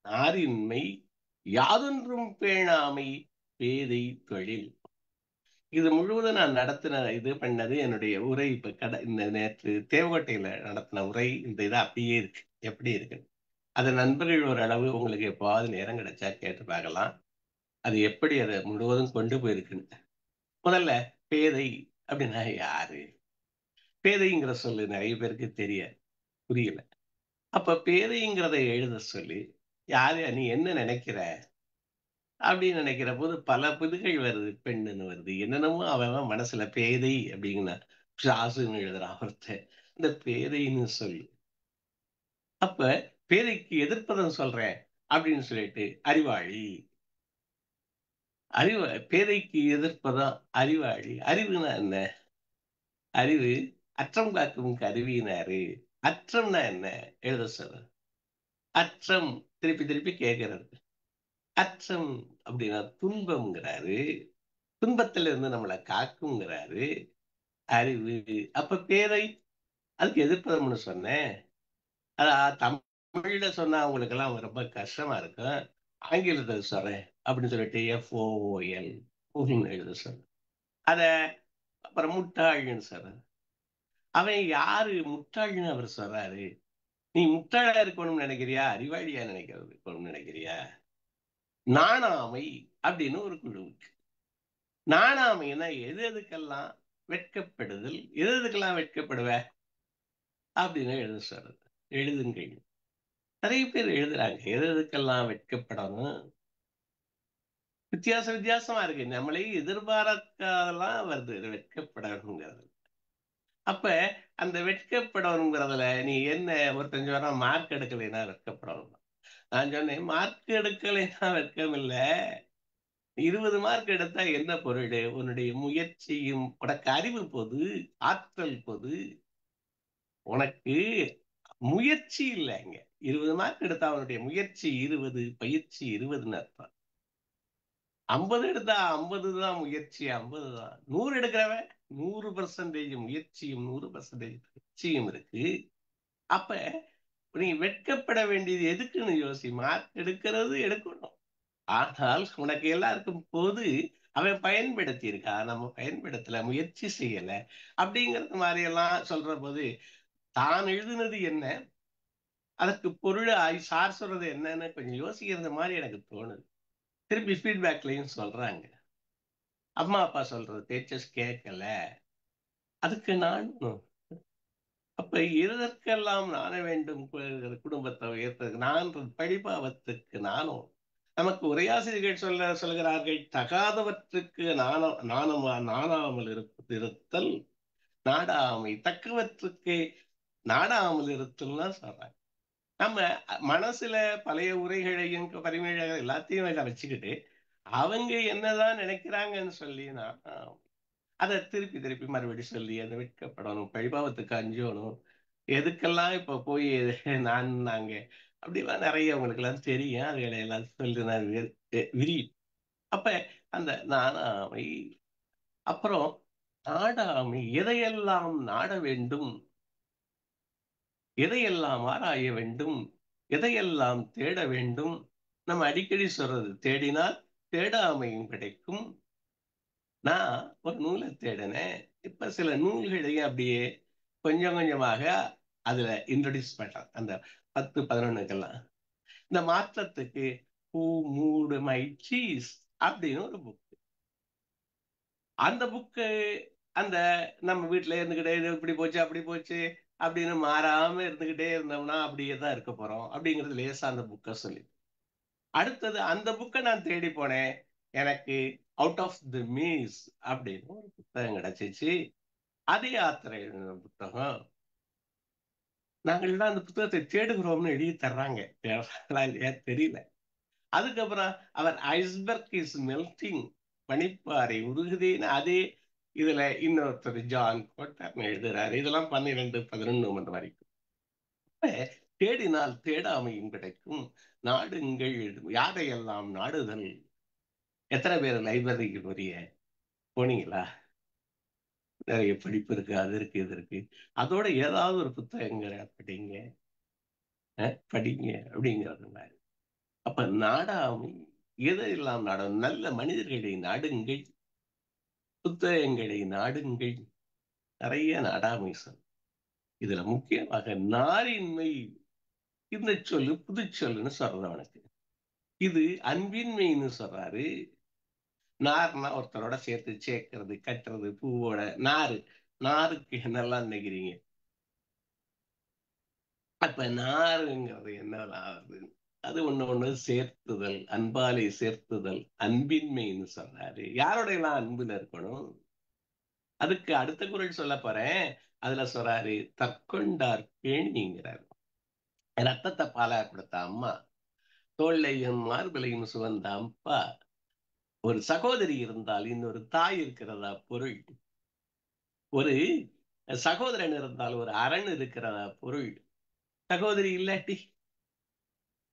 நாரின்மை, யாதொன்றும் பேணாமை, பேதை தொழில். இது முழுவதும் நான் நடத்தின இது பண்ணது என்னுடைய உரை. இப்ப இந்த நேற்று தேவகோட்டையில நடத்தின உரை இந்த இது அப்படியே இருக்கு, எப்படி இருக்கு. அது நண்பர்கள் ஓரளவு உங்களுக்கு எப்பாவது நேரம் கிடைச்சா கேட்டு பார்க்கலாம், அது எப்படி அதை முழுவதும் கொண்டு போயிருக்குன்னு. முதல்ல பேதை அப்படின்னா யாரு? பேதைங்கிற சொல்லு நிறைய பேருக்கு தெரியாது, புரியல. அப்ப பேதைங்கிறத எழுத சொல்லி யாரு நீ என்ன நினைக்கிற அப்படின்னு நினைக்கிற போது பல புதுகள் வருது, பெண்ணுன்னு வருது, என்னென்னமோ அவன் மனசுல பேதை அப்படிங்கன்னா சாசுன்னு எழுதுறான் ஒருத்தன். இந்த பேதைன்னு சொல்லு. அப்ப பேதைக்கு எதிர்ப்பதம் சொல்றேன் அப்படின்னு சொல்லிட்டு அறிவாளி. பேதைக்கு எதிர்ப்பதம் அறிவாளி. அறிவுனா என்ன? அறிவு அற்றம் காக்கும் கருவினாரு. அற்றம்னா என்ன எழுத சொல்ல. அற்றம் திருப்பி திருப்பி கேட்கிறது. அற்றம் அப்படின்னா துன்பம்ங்கிறாரு, துன்பத்துல இருந்து நம்மளை காக்குங்கிறாரு அறிவு. அப்ப பேதை அதுக்கு எதிர்ப்பதம்னு சொன்னேன். தமிழ்ல சொன்னா அவங்களுக்கு எல்லாம் ரொம்ப கஷ்டமா இருக்கும், ஆங்கிலத்தில் சொல்றேன் அப்படின்னு சொல்லிட்டு FOOL எழுத சொல்றேன். அத அப்புறம் முட்டாள்னு சொல்றேன். அவன் யாரு முட்டாள்னு அவர் சொல்றாரு? நீ முட்டாளா இருக்கணும்னு நினைக்கிறியா, அறிவாளியா இருக்கணும்னு நினைக்கிறியா? நாணாமை அப்படின்னு ஒரு குழு இருக்கு. நாணாமைன்னா எது எதுக்கெல்லாம் வெட்கப்படுதல், எது எதுக்கெல்லாம் வெட்கப்படுவ அப்படின்னு எழுத சொல்றது. எழுதுங்கள். நிறைய பேர் எழுதுறாங்க எது எதுக்கெல்லாம் வெட்கப்படணும். வித்தியாசமா இருக்கு, நம்மளே எதிர்பார்க்காதெல்லாம் வருது வெட்கப்படணுங்கிறது. அப்ப அந்த வெட்கப்படணுங்கிறதுல நீ என்ன, ஒருத்தன் சொன்னா மார்க் எடுக்கலைன்னா வெட்கப்படணும். நான் சொன்னேன் மார்க் எடுக்கலைன்னா வெட்கம் இல்ல, 20 மார்க் எடுத்தா என்ன பொருள்? உன்னுடைய முயற்சியும் உனக்கு அறிவு பொது, ஆற்றல் பொது, உனக்கு முயற்சி இல்லைங்க. 20 மார்க் எடுத்தா அவனுடைய முயற்சி 20, பயிற்சி 20ன்னு அர்த்தம். 50 எடுத்தா 50 தான் முயற்சி, 50 தான். 100 எடுக்கிறவன் 100% முயற்சியும் 100% பயிற்சியும் இருக்கு. அப்ப நீ வெட்கப்பட வேண்டியது எதுக்குன்னு யோசி. மார்க் எடுக்கிறது எடுக்கணும், ஆனால் உனக்கு எல்லாருக்கும் போது அவன் பயன்படுத்தி இருக்கா, நம்ம பயன்படுத்தல, முயற்சி செய்யல அப்படிங்கிறது மாதிரி எல்லாம் சொல்ற போது தான் எழுதுனது என்ன, அதற்கு பொருள் சார் சொல்றது என்னன்னு கொஞ்சம் யோசிக்கிறது மாதிரி எனக்கு தோணுது. திருப்பி ஃபீட்பேக்லையும் சொல்றாங்க அம்மா அப்பா சொல்றது டீச்சர்ஸ் கேட்கல, அதுக்கு நான் அப்ப எதற்கெல்லாம் நாண வேண்டும் குடும்பத்தை உயர்த்ததுக்கு, நான் படிப்பாவத்துக்கு நானும். நமக்கு உரையாசிரியர்கள் சொல்கிறார்கள் தகாதவற்றுக்கு நாணாமல் இருத்தல் நாடாமை, தக்கவற்றுக்கு நாடாமல் இருத்தல்னா சொல்றாங்க. நம்ம மனசுல பழைய உரைகளையும் பரிமைகள் எல்லாத்தையும் வச்சுக்கிட்டு அவங்க என்னதான் நினைக்கிறாங்கன்னு சொல்லி நான் அதை திருப்பி திருப்பி மறுபடியும் சொல்லி அதை வெட்கப்படணும், பழிபாவத்துக்கு அஞ்சணும், எதுக்கெல்லாம் இப்ப போய் நாங்க அப்படிலாம் நிறைய உங்களுக்கு எல்லாம் தெரியும், அதுகளை எல்லாம் சொல்லி நான் விரி. அப்ப அந்த நாணாமை, அப்புறம் நாடாமை, எதையெல்லாம் நாட வேண்டும், எதையெல்லாம் ஆராய வேண்டும், எதையெல்லாம் தேட வேண்டும். நம்ம அடிக்கடி சொல்றது தேடினால் தேடாமையும் கிடைக்கும். நான் ஒரு நூலை தேடினேன், இப்ப சில நூல்களையும் அப்படியே கொஞ்சம் கொஞ்சமாக அதுல இன்ட்ரடியூஸ் பண்றேன். அந்த 10, 11க்கெல்லாம் இந்த மாற்றத்துக்கு பூ மூடு மை சீஸ் அப்படின்னு ஒரு புக். அந்த புக்கு அந்த நம்ம வீட்டுல இருந்துகிட்டே இது இப்படி போச்சு அப்படி போச்சு அப்படின்னு மாறாம இருந்துகிட்டே இருந்தோம்னா அப்படியே தான் இருக்க போறோம் அப்படிங்கிறது லேசா அந்த புக்கை சொல்லி. அடுத்தது அந்த புக்கை நான் தேடி போனேன், எனக்கு அவுட் ஆஃப் தி மீஸ் அப்படின்னு ஒரு புத்தகம் கிடைச்சிச்சு. அதே யாத்திரை எழுதின புத்தகம். நாங்கள்லாம் அந்த புத்தகத்தை தேடுகிறோம்னு எழுதி தர்றாங்க, இல்லையா தெரியல. அதுக்கப்புறம் அவர் ஐஸ்பர்க் இஸ் மெல்டிங், பனிப்பாறை உருகுதேன்னு அதே இதுல இன்னொருத்தர் ஜான் கோட்டர்னு எழுதுறாரு. இதெல்லாம் 12, 11 மணி வரைக்கும். தேடினால் தேடாமையும் கிடைக்கும். நாடுங்கள், யாரையெல்லாம் நாடுதல். எத்தனை பேர் லைப்ரரிக்கு போறீங்க, போனீங்களா? நிறைய படிப்பு இருக்கு, அது இருக்கு, இது இருக்கு. அதோட ஏதாவது ஒரு புத்தகங்களை படிங்க, படிங்க அப்படிங்கிறது மாதிரி. அப்ப நாடாமை எதையெல்லாம் நாடும்? நல்ல மனிதர்களை நாடுங்கள், புத்தகங்களை நாடுங்கள், நிறைய நாடாமை சொல். இதுல முக்கியமாக நாரின்மை, இந்த சொல்லு புது சொல்லுன்னு சொல்றது அவனுக்கு. இது அன்பின்மைன்னு சொல்றாரு. நார்னா ஒருத்தரோட சேர்த்து சேர்க்கறது, கட்டுறது, பூவோட நாரு. நாருக்கு என்னெல்லாம் நினைக்கிறீங்க? அப்ப நாருங்கிறது என்ன ஆகுது? அது ஒண்ணு சேர்த்துதல், அன்பாலே சேர்த்துதல், அன்பின்மைன்னு சொல்றாரு. யாரோட எல்லாம் அன்புல இருக்கணும்? அதுக்கு அடுத்த குறள் சொல்ல போறேன். அதுல சொல்றாரு, தற்கொண்டார் பேணிங்கிறார். ரத்தத்தை பாலா கொடுத்த அம்மா, தோல்லையும் மார்பிலையும் சுவந்த அப்பா, ஒரு சகோதரி இருந்தால் இன்னொரு தாய் இருக்கிறதா பொருள், ஒரு சகோதரன் இருந்தால் ஒரு அரண் இருக்கிறதா பொருள். சகோதரி இல்லாட்டி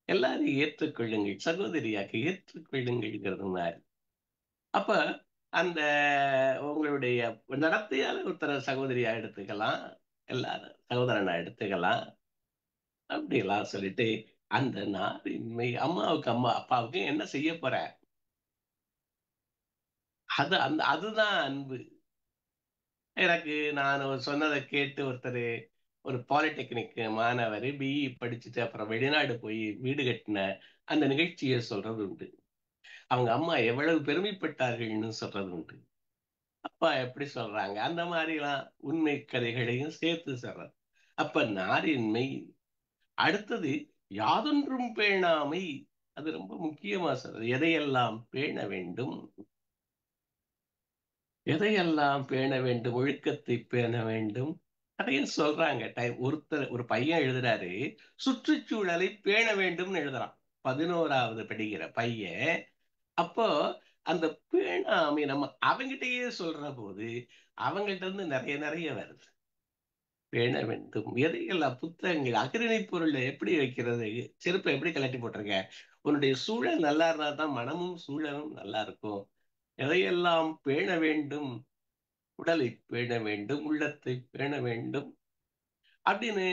எல்லாரும் ஏற்றுக்கொள்ளுங்கள், சகோதரியாக ஏற்றுக்கொள்ளுங்கள்ங்கிறது மாதிரி. அப்ப அந்த உங்களுடைய நடத்தையால ஒருத்தர சகோதரியா எடுத்துக்கலாம், எல்லாரும் சகோதரனா எடுத்துக்கலாம். அப்படிலாம் சொல்லிட்டு அந்த நாரின்மை, அம்மாவுக்கு அம்மா அப்பாவுக்கு என்ன செய்ய போற? அதுதான் அன்பு. எனக்கு நான் சொன்னதை கேட்டு ஒருத்தர், ஒரு பாலிடெக்னிக் மாணவர், பிஇ படிச்சுட்டு அப்புறம் வெளிநாடு போய் வீடு கட்டின அந்த நிகழ்ச்சியை சொல்றது உண்டு. அவங்க அம்மா எவ்வளவு பெருமைப்பட்டார்கள்னு சொல்றது உண்டு. அப்பா எப்படி சொல்றாங்க, அந்த மாதிரி எல்லாம் உண்மை கதைகளையும் சேர்த்து சொல்றது. அப்ப நாரின்மை. அடுத்தது யாதொன்றும் பேணாமை. அது ரொம்ப முக்கியமா சொல்றது. எதையெல்லாம் பேண வேண்டும், எதையெல்லாம் பேண வேண்டும், ஒழுக்கத்தை பேண வேண்டும். அதையும் சொல்றாங்க. ஒரு பையன் எழுதுறாரு, சுற்றுச்சூழலை பேண வேண்டும்னு எழுதுறான், 11வது படிக்கிற பையன். அப்போ அந்த பேணாமை நம்ம அவங்கிட்டயே சொல்ற போது அவங்கள்ட்ட இருந்து நிறைய நிறைய வருது. பேண வேண்டும். எதையெல்லாம் புத்தகங்கள், அக்ரிணை பொருள் எப்படி வைக்கிறது, செருப்பை எப்படி கலட்டி போட்டிருக்க, உன்னுடைய சூழல் நல்லா இருந்தா தான் மனமும் சூழலும் நல்லா இருக்கும். எதையெல்லாம் பேண வேண்டும், உடலை பேண வேண்டும், உள்ளத்தை பேண வேண்டும் அப்படின்னு.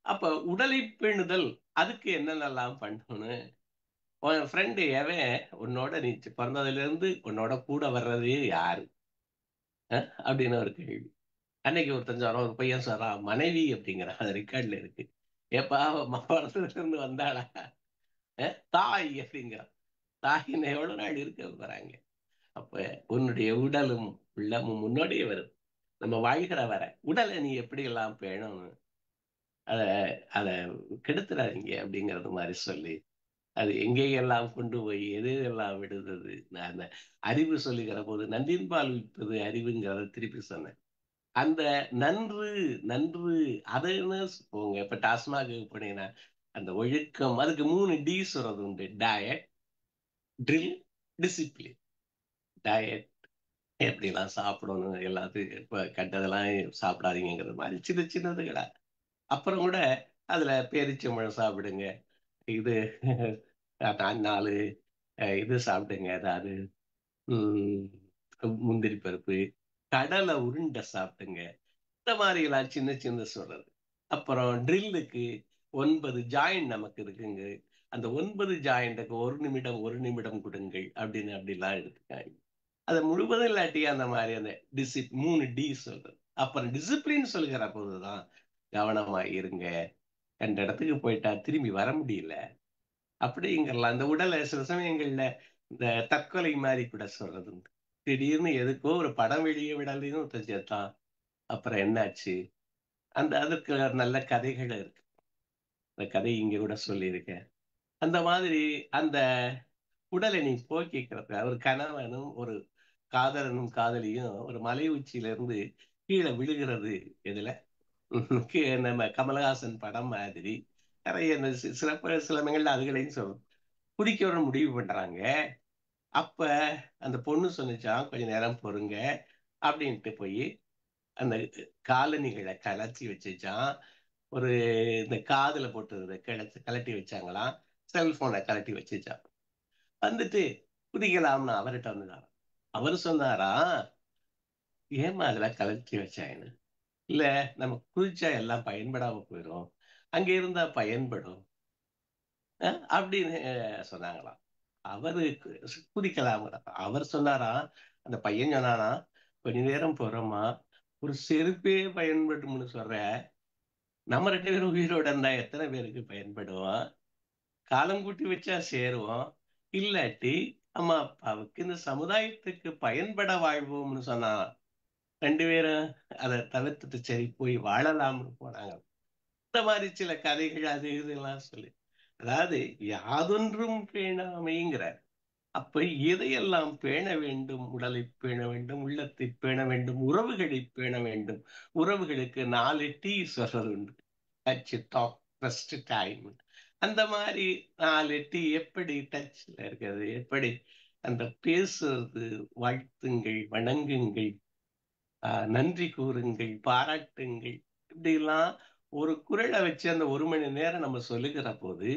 அப்ப உடலை பேணுதல், அதுக்கு என்னென்னலாம் பண்ணணும்? உன் ஃப்ரெண்டு எவன் உன்னோட நீ பிறந்ததுல இருந்து உன்னோட கூட வர்றதே யாரு அப்படின்னு ஒரு கேள்வி. அன்னைக்கு ஒருத்தன் சொல்றான், ஒரு பையன் சொல்றான் மனைவி அப்படிங்கிறான், அது ரெக்கார்ட்ல இருக்கு. ஏப்பா மரணத்துல இருந்து வந்தாளா? தாய் அப்படிங்கிறான். தாயின்னு எவ்வளவு நாள் இருக்க போறாங்க? அப்ப உன்னுடைய உடலும் உள்ளமும் முன்னோடியே வருது. நம்ம வாழ்கிற வர உடலை நீ எப்படி எல்லாம் பேணணும், அத அத கெடுத்துடாதீங்க அப்படிங்கறது மாதிரி சொல்லி, அது எங்கேயெல்லாம் கொண்டு போய் எது எல்லாம் விடுறது. நான் அந்த அறிவு சொல்லுகிற போது நன்றின்பால் விற்பது அறிவுங்கிறத திருப்பி சொன்னேன். அந்த நன்று நன்று அதை என்ன போங்க. இப்ப டாஸ்மாக் போனீங்கன்னா அந்த ஒழுக்கம், அதுக்கு 3 டி சொல்றது உண்டு. Diet, drill, discipline. டயட் எப்படிலாம் சாப்பிடணும், எல்லாத்துக்கும் இப்ப கண்டதெல்லாம் சாப்பிடாதீங்கிறது மாதிரி சின்ன சின்னதுகளா. அப்புறம் கூட அதுல பேரிச்சம்பழம் சாப்பிடுங்க, இது 4 இது சாப்பிடுங்க, அதாவது முந்திரி பருப்பு, கடலை உருண்டை சாப்பிடுங்க, இந்த மாதிரி எல்லாம் சின்ன சின்ன சொல்றது. அப்புறம் ட்ரில்லுக்கு 9 ஜாயின் நமக்கு இருக்குங்க, அந்த 9 ஜாயிண்ட்டுக்கு 1 நிமிடம் கொடுங்கள் அப்படின்னு அப்படிலாம் எடுத்துக்காங்க. அதை முழுவதும் இல்லாட்டி அந்த மாதிரி அந்த 3 டி சொல்றது. அப்புறம் டிசிப்ளின் சொல்கிற போதுதான் கவனமா இருங்க, கண்ட இடத்துக்கு போயிட்டா திரும்பி வர முடியல அப்படிங்கறலாம். அந்த உடலை சில சமயங்கள்ல இந்த தற்கொலை மாதிரி கூட சொல்றது உண்டு. திடீர்னு எதுக்கோ ஒரு படம் வெளியே விடலைன்னு ஒருத்தன் சேர்த்தான், அப்புறம் என்னாச்சு? அதற்கு நல்ல கதைகள் இருக்கு. அந்த கதை இங்க கூட சொல்லியிருக்கேன். அந்த மாதிரி அந்த உடலை நீ போக்கிக்கிறது. ஒரு கணவனும் ஒரு காதலனும் காதலியும் ஒரு மலை உச்சியில இருந்து கீழே விழுகிறது. எதுல? நம்ம கமலஹாசன் படம் மாதிரி நிறைய சில சமயங்கள்ல அதுகளையும் சொல்லும். குடிக்கணும்னு முடிவு பண்றாங்க. அப்ப அந்த பொண்ணு சொன்னிச்சான், கொஞ்ச நேரம் பொறுங்க அப்படின்ட்டு போய் அந்த காலணிகளை கலத்தி வச்சுச்சான். ஒரு இந்த காதுல போட்டு கலட்டி வச்சாங்களாம். செல்போனை கலட்டி வச்சுச்சான். வந்துட்டு குதிக்கலாம்னு அவர்கிட்ட வந்துதான். அவர் சொன்னாரா, ஏமா அதெல்லாம் கலட்டி வச்சாயின்னு. இல்ல, நம்ம குதிச்சா எல்லாம் பயன்படாம போயிடும், அங்க இருந்தா பயன்படும் அப்படின்னு சொன்னாங்களாம். அவரு குதிக்கலாம். அவர் சொன்னாரா, அந்த பையன் சொன்னானா, கொஞ்ச நேரம் போறோமா, ஒரு செருப்பே பயன்படும்னு சொல்ற, நம்ம 2 பேரும் உயிரோட இருந்தா எத்தனை பேருக்கு பயன்படுவோம்? காலம் கூட்டி வச்சா சேருவோம், இல்லாட்டி அம்மா அப்பாவுக்கு இந்த சமுதாயத்துக்கு பயன்பட வாழ்வோம்னு சொன்னான். 2 பேரும் அதை தவிர்த்துட்டு சரி போய் வாழலாம்னு போனாங்க. இந்த மாதிரி சில கதைகள் அது இதெல்லாம் சொல்லி, அதாவது யாதொன்றும் பேணாமைங்கிறார். அப்ப எதையெல்லாம் பேண வேண்டும்? உடலை பேண வேண்டும், உள்ளத்தை பேண வேண்டும், உறவுகளை பேண வேண்டும். உறவுகளுக்கு 4 டீ சொல்றது உண்டு. Touch, talk, trust, time. அந்த மாதிரி 4 டீ எப்படி டச்ல இருக்கிறது, எப்படி அந்த பேசுறது, வாழ்த்துங்கள், வணங்குங்கள், நன்றி கூறுங்கள், பாராட்டுங்கள், இப்படி எல்லாம் ஒரு குரலை வச்சு அந்த 1 மணி நேரம் நம்ம சொல்லுகிற போது,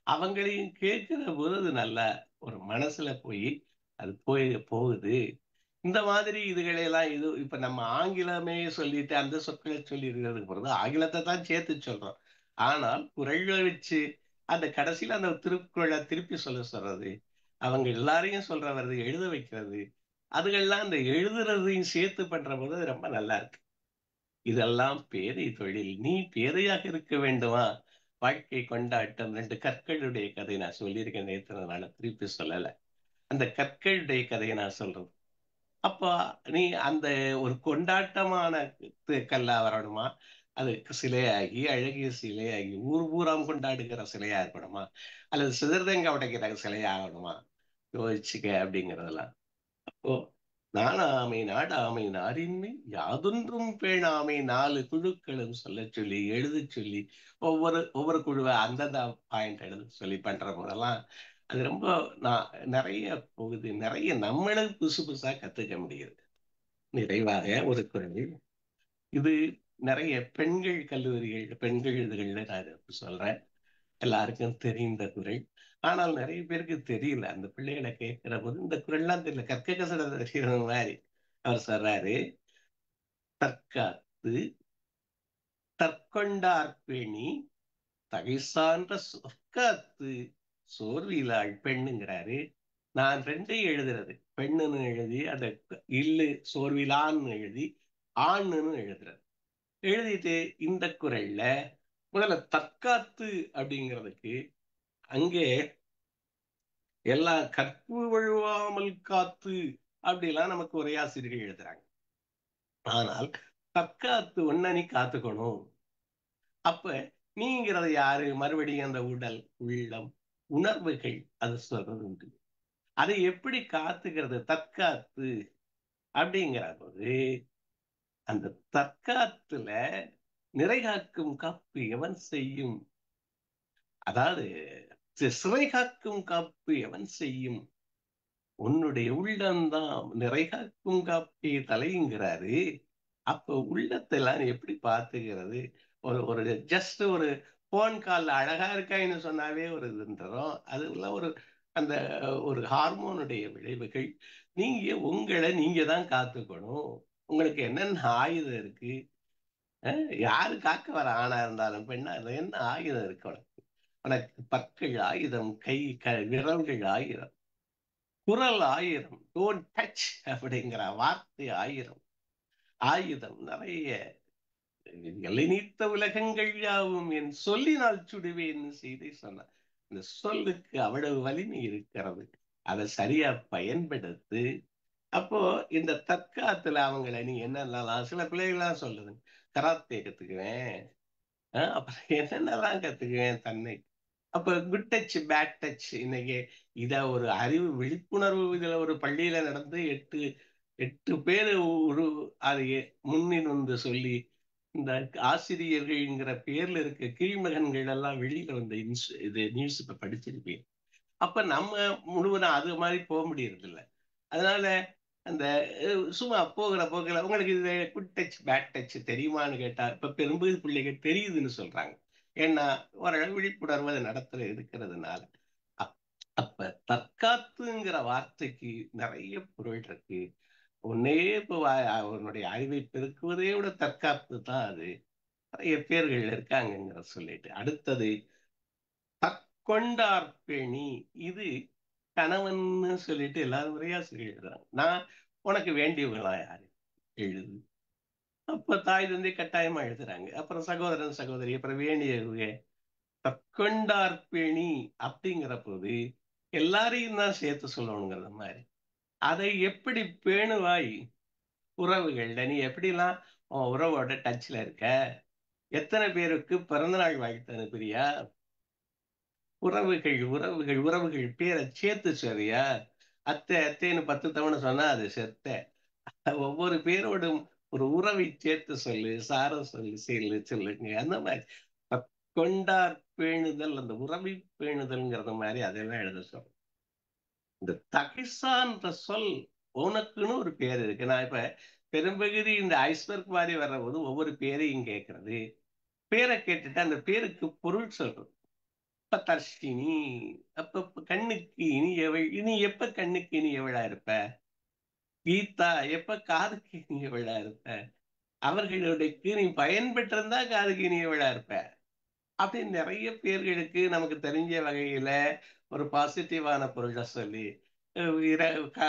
அவங்களையும் கேட்கிற போது அது நல்ல ஒரு மனசுல போய் அது போகுது. இந்த மாதிரி இதுகளை எல்லாம் இப்ப நம்ம ஆங்கிலமே சொல்லிட்டு அந்த சொற்களை சொல்லி இருக்கிறதுக்கு பிறகு ஆங்கிலத்தை தான் சேர்த்து சொல்றோம். ஆனால் குரல்களை வச்சு அந்த கடைசியில அந்த திருக்குறளை திருப்பி சொல்றது, அவங்க எல்லாரையும் சொல்றது, எழுத வைக்கிறது, அதுகள்லாம் அந்த எழுதுறதையும் சேர்த்து பண்ற போது அது ரொம்ப நல்லா இருக்கு. இதெல்லாம் பேதை தொழில். நீ பேதையாக இருக்க வேண்டுமா? வாழ்க்கை கொண்டாட்டம். 2 கற்களுடைய கதை நான் சொல்லியிருக்கேன் நேற்று, நான் திருப்பி சொல்லல. அந்த கற்களுடைய கதையை நான் சொல்றேன். அப்ப நீ அந்த ஒரு கொண்டாட்டமான கல்லா வரணுமா? அது சிலையாகி, அழகிய சிலையாகி, ஊர் ஊராம் கொண்டாடுகிற சிலையா இருக்கணுமா? அல்லது சிதறதங்க உடைக்கிற சிலையாகணுமா? யோசிச்சுக்க அப்படிங்கிறதெல்லாம். ஓ, நாணாமை நாடாமை நாரின்மை யாதொன்றும் பேணாமை 4 குழுக்களும் சொல்ல சொல்லி எழுத சொல்லி ஒவ்வொரு ஒவ்வொரு குழுவை அந்தந்த பாயிண்ட் எழுத சொல்லி பண்ற போதெல்லாம் அது ரொம்ப நான் நிறைய போகுது. நிறைய நம்மளும் புதுசு புதுசா கத்துக்க முடியுது. நிறைவாக ஒரு குரல் இது. நிறைய பெண்கள் கல்லூரிகள், பெண்கள் இதுகள்ல நான் சொல்றேன். எல்லாருக்கும் தெரிந்த குரல். ஆனால் நிறைய பேருக்கு தெரியல. அந்த பிள்ளைகளை கேட்கிற போது இந்த குரல்லாம் தெரியல, கற்க கசட தெரிகிற மாதிரி அவர் சொல்றாரு. தற்காத்து தற்கொண்டார்பேணி தகை சான்ற சொற்காத்து சோர்விலாள் பெண்ணுங்கிறாரு. நான் 2ஐயும் எழுதுறது, பெண்ணுன்னு எழுதி அந்த இல்லு சோர்விலான்னு எழுதி ஆண்ணுன்னு எழுதுறது. எழுதிட்டு இந்த குரல்ல முதல்ல தற்காத்து அப்படிங்கிறதுக்கு அங்கே எல்லாம் கற்பு வழுவாமல் காத்து அப்படிலாம் நமக்கு உரையாசிரியர்கள் எழுதுறாங்க. ஆனால் தற்காத்து ஒன்ன நீ காத்துக்கணும். அப்ப நீங்கிறது யாரு? மறுபடியும் அந்த உடல், உள்ளம், உணர்வுகள், அது சொல்றது உண்டு. அதை எப்படி காத்துக்கிறது? தற்காத்து அப்படிங்கிற போது அந்த தற்காத்துல நிறை காக்கும் காப்பு எவன் செய்யும்? அதாவது சிறை காக்கும் காப்பு எவன் செய்யும்? உன்னுடைய உள்ளம்தான் நிறை காக்கும் காப்பி தலைங்கிறாரு. அப்ப உள்ளத்தை எல்லாம் எப்படி பார்த்துக்கிறது? ஒரு ஒரு ஜஸ்ட் ஒரு போன் கால்ல அழகா இருக்கான்னு சொன்னாவே ஒரு இதுன்றோம். அதுல ஒரு அந்த ஒரு ஹார்மோனுடைய விளைவுகள். நீங்க உங்களை நீங்க தான் காத்துக்கணும். உங்களுக்கு என்னென்ன ஆயுதம் இருக்கு? யாரு காக்க வர? ஆணா இருந்தாலும் பெண்ணா இருந்தாலும் என்ன ஆயுதம் இருக்கு உனக்கு? உனக்கு பற்கள் ஆயுதம், விரல்கள் ஆயிரம், குரல் ஆயிரம், டோன்ட் டச் அப்படிங்கிற வார்த்தை ஆயிரம், ஆயுதம் நிறைய. எல்லை நீத்த உலகங்கள் யாவும் என் சொல்லினால் சுடுவேன் செய்தி சொன்னார். இந்த சொல்லுக்கு அவ்வளவு வலிமை இருக்கிறது. அதை சரியா பயன்படுத்து. அப்போ இந்த தற்காத்துல அவங்களை நீ என்னென்னலாம், சில பிள்ளைகள்லாம் சொல்லுது, கராத்தே கத்துக்குவேன், அப்புறம் என்னென்னலாம் கத்துக்குவேன் தன்னை. அப்ப குட் டச் பேட் டச் இன்னைக்கு இத ஒரு அறிவு விழிப்புணர்வு இதுல ஒரு பள்ளியில நடந்து 8 பேரு ஒரு அதை முன்னின் வந்து சொல்லி இந்த ஆசிரியர்கள்ங்கிற பேர்ல இருக்க கீழ்மகன்கள் எல்லாம் வெளியில வந்த இது நியூஸ் இப்ப படிச்சிருப்பேன். அப்ப நம்ம முழுவதும் அது மாதிரி போக முடியறது இல்லை. அதனால அந்த சும்மா போகிற போக்கில் உங்களுக்கு இது குட் டச் பேட் டச் தெரியுமான்னு கேட்டா இப்ப பெரும்பகுதி பிள்ளைகள் தெரியுதுன்னு சொல்றாங்க. ஏன்னா ஓரளவு விழிப்புணர்வு அதை நடத்துற இருக்கிறதுனால. அப்ப தற்காத்துங்கிற வார்த்தைக்கு நிறைய பொருள் இருக்கு. உன்னையே இப்போ அவனுடைய அறிவை பெருக்குவதை விட தற்காப்பு தான் அது. நிறைய பேர்கள் இருக்காங்கங்கிற சொல்லிட்டு அடுத்தது தற்கொண்டார்பேணி. இது கணவன்னு சொல்லிட்டு எல்லாரும் முறையா சொல்லி எழுதுறாங்க. நான் உனக்கு வேண்டியவங்களா யாரு எழுது. அப்ப தாய் தந்தை கட்டாயமா எழுதுறாங்க. அப்புறம் சகோதரன் சகோதரி, அப்புறம் வேண்டியவங்க. தற்கொண்டார்பேணி அப்படிங்கிற போது எல்லாரையும் தான் சேர்த்து சொல்லணுங்கிற மாதிரி. அதை எப்படி பேணுவாய் உறவுகள்ல நீ எப்படிலாம் உன் உறவோட டச்ல இருக்க? எத்தனை பேருக்கு பிறந்தநாள் வாழ்த்து அனுப்புறியா? உறவுகள் உறவுகள் உறவுகள் பேரை சேர்த்து சொல்றியா? அத்தை அத்தைன்னு 10 தவணை சொன்னா அது செத்த. ஒவ்வொரு பேரோடும் ஒரு உறவை சேர்த்து சொல்லு, சாரம் சொல்லு சொல்லுங்க. அந்த மாதிரி கொண்டார் பேணுதல், அந்த உறவை பேணுதல்ங்கிறது மாதிரி அதெல்லாம் எழுத சொல்றேன். இந்த தகிசான்ற சொல் உனக்குன்னு ஒரு பேர் இருக்கு. நான் இப்ப பெரும்பகுதி இந்த ஐஸ்பர்க் மாதிரி வர்ற போது ஒவ்வொரு பேரையும் கேட்கறது, பேரை கேட்டுட்டு அந்த பேருக்கு பொருள் சொல்றது. இப்ப தர்ஷினி, அப்ப கண்ணுக்கு இனியவள், இனி எப்ப கண்ணுக்கு இனியவளா இருப்ப? கீதா, எப்ப காதுக்கு இனியவளா இருப்ப? அவர்களுடைய நீ பயன்பெற்றிருந்தா காதுக்கு இனியவளா இருப்ப. அப்படின்னு நிறைய பேர்களுக்கு நமக்கு தெரிஞ்ச வகையில ஒரு பாசிட்டிவான பொருளை சொல்லி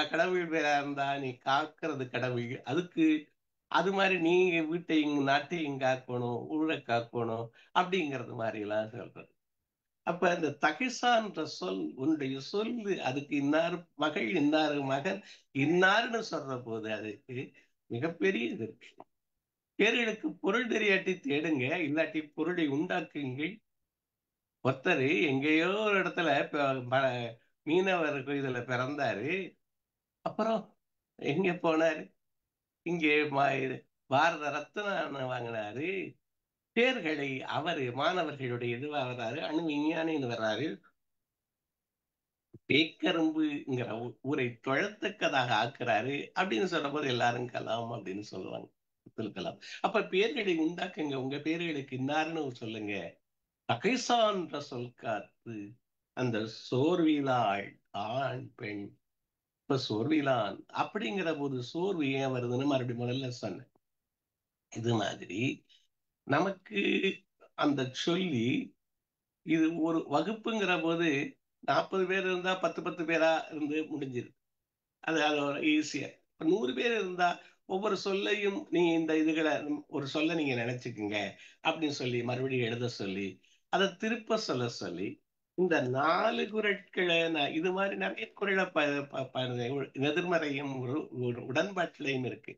கடவுள் பேரா இருந்தா நீ காக்கிறது கடவுள், அதுக்கு அது மாதிரி நீங்க வீட்டையும் நாட்டையும் காக்கணும், ஊழ காக்கணும் அப்படிங்கிறது மாதிரி எல்லாம் சொல்றது. அப்ப இந்த தகிசான்ற சொல் உன்னுடைய சொல்லு அதுக்கு இன்னார் மகள் இன்னாரு மகன் இன்னாருன்னு சொல்ற போது அதுக்கு மிகப்பெரிய இது இருக்கு. பேர்களுக்கு பொருள் தெரியாட்டி தேடுங்க, இல்லாட்டி பொருளை உண்டாக்குங்கள். ஒருத்தர் எங்கேயோ ஒரு இடத்துல மீனவர் இதுல பிறந்தாரு. அப்புறம் எங்க போனாரு? இங்கே பாரத ரத்னா வாங்கினாரு. பேர்களை அவரு மாணவர்களுடைய இதுவா வர்றாரு, அணு விஞ்ஞானின்னு வர்றாரு. பேக்கரும்புங்கிற ஊரை தொழத்தக்கதாக ஆக்குறாரு அப்படின்னு சொல்ற போது எல்லாரும் கலாம் அப்படின்னு சொல்லுவாங்க. கலாம். அப்ப பேர்களை உண்டாக்குங்க, உங்க பேர்களுக்கு இன்னாருன்னு சொல்லுங்க. தகைசான்ற சொல் காத்து அந்த சோர்விலாள் ஆண் பெண். இப்ப சோர்விலான் அப்படிங்கிற போது சோர்வு ஏன் வருதுன்னு மறுபடியும் முதல்ல சொன்னேன். இது மாதிரி நமக்கு அந்த சொல்லி இது ஒரு வகுப்புங்கிற போது 40 பேர் இருந்தா 10 பேரா இருந்து முடிஞ்சிரு. அது ஈஸியா. 100 பேர் இருந்தா ஒவ்வொரு சொல்லையும் நீ இந்த இதுகளை ஒரு சொல்ல நீங்க நினைச்சுக்குங்க அப்படின்னு சொல்லி மறுபடியும் எழுத சொல்லி அதை திருப்ப சொல்ல சொல்லி இந்த 4 குறட்களை இது மாதிரி நிறைய குறளை எதிர்மறையும் ஒரு உடன்பாட்டிலையும் இருக்கு.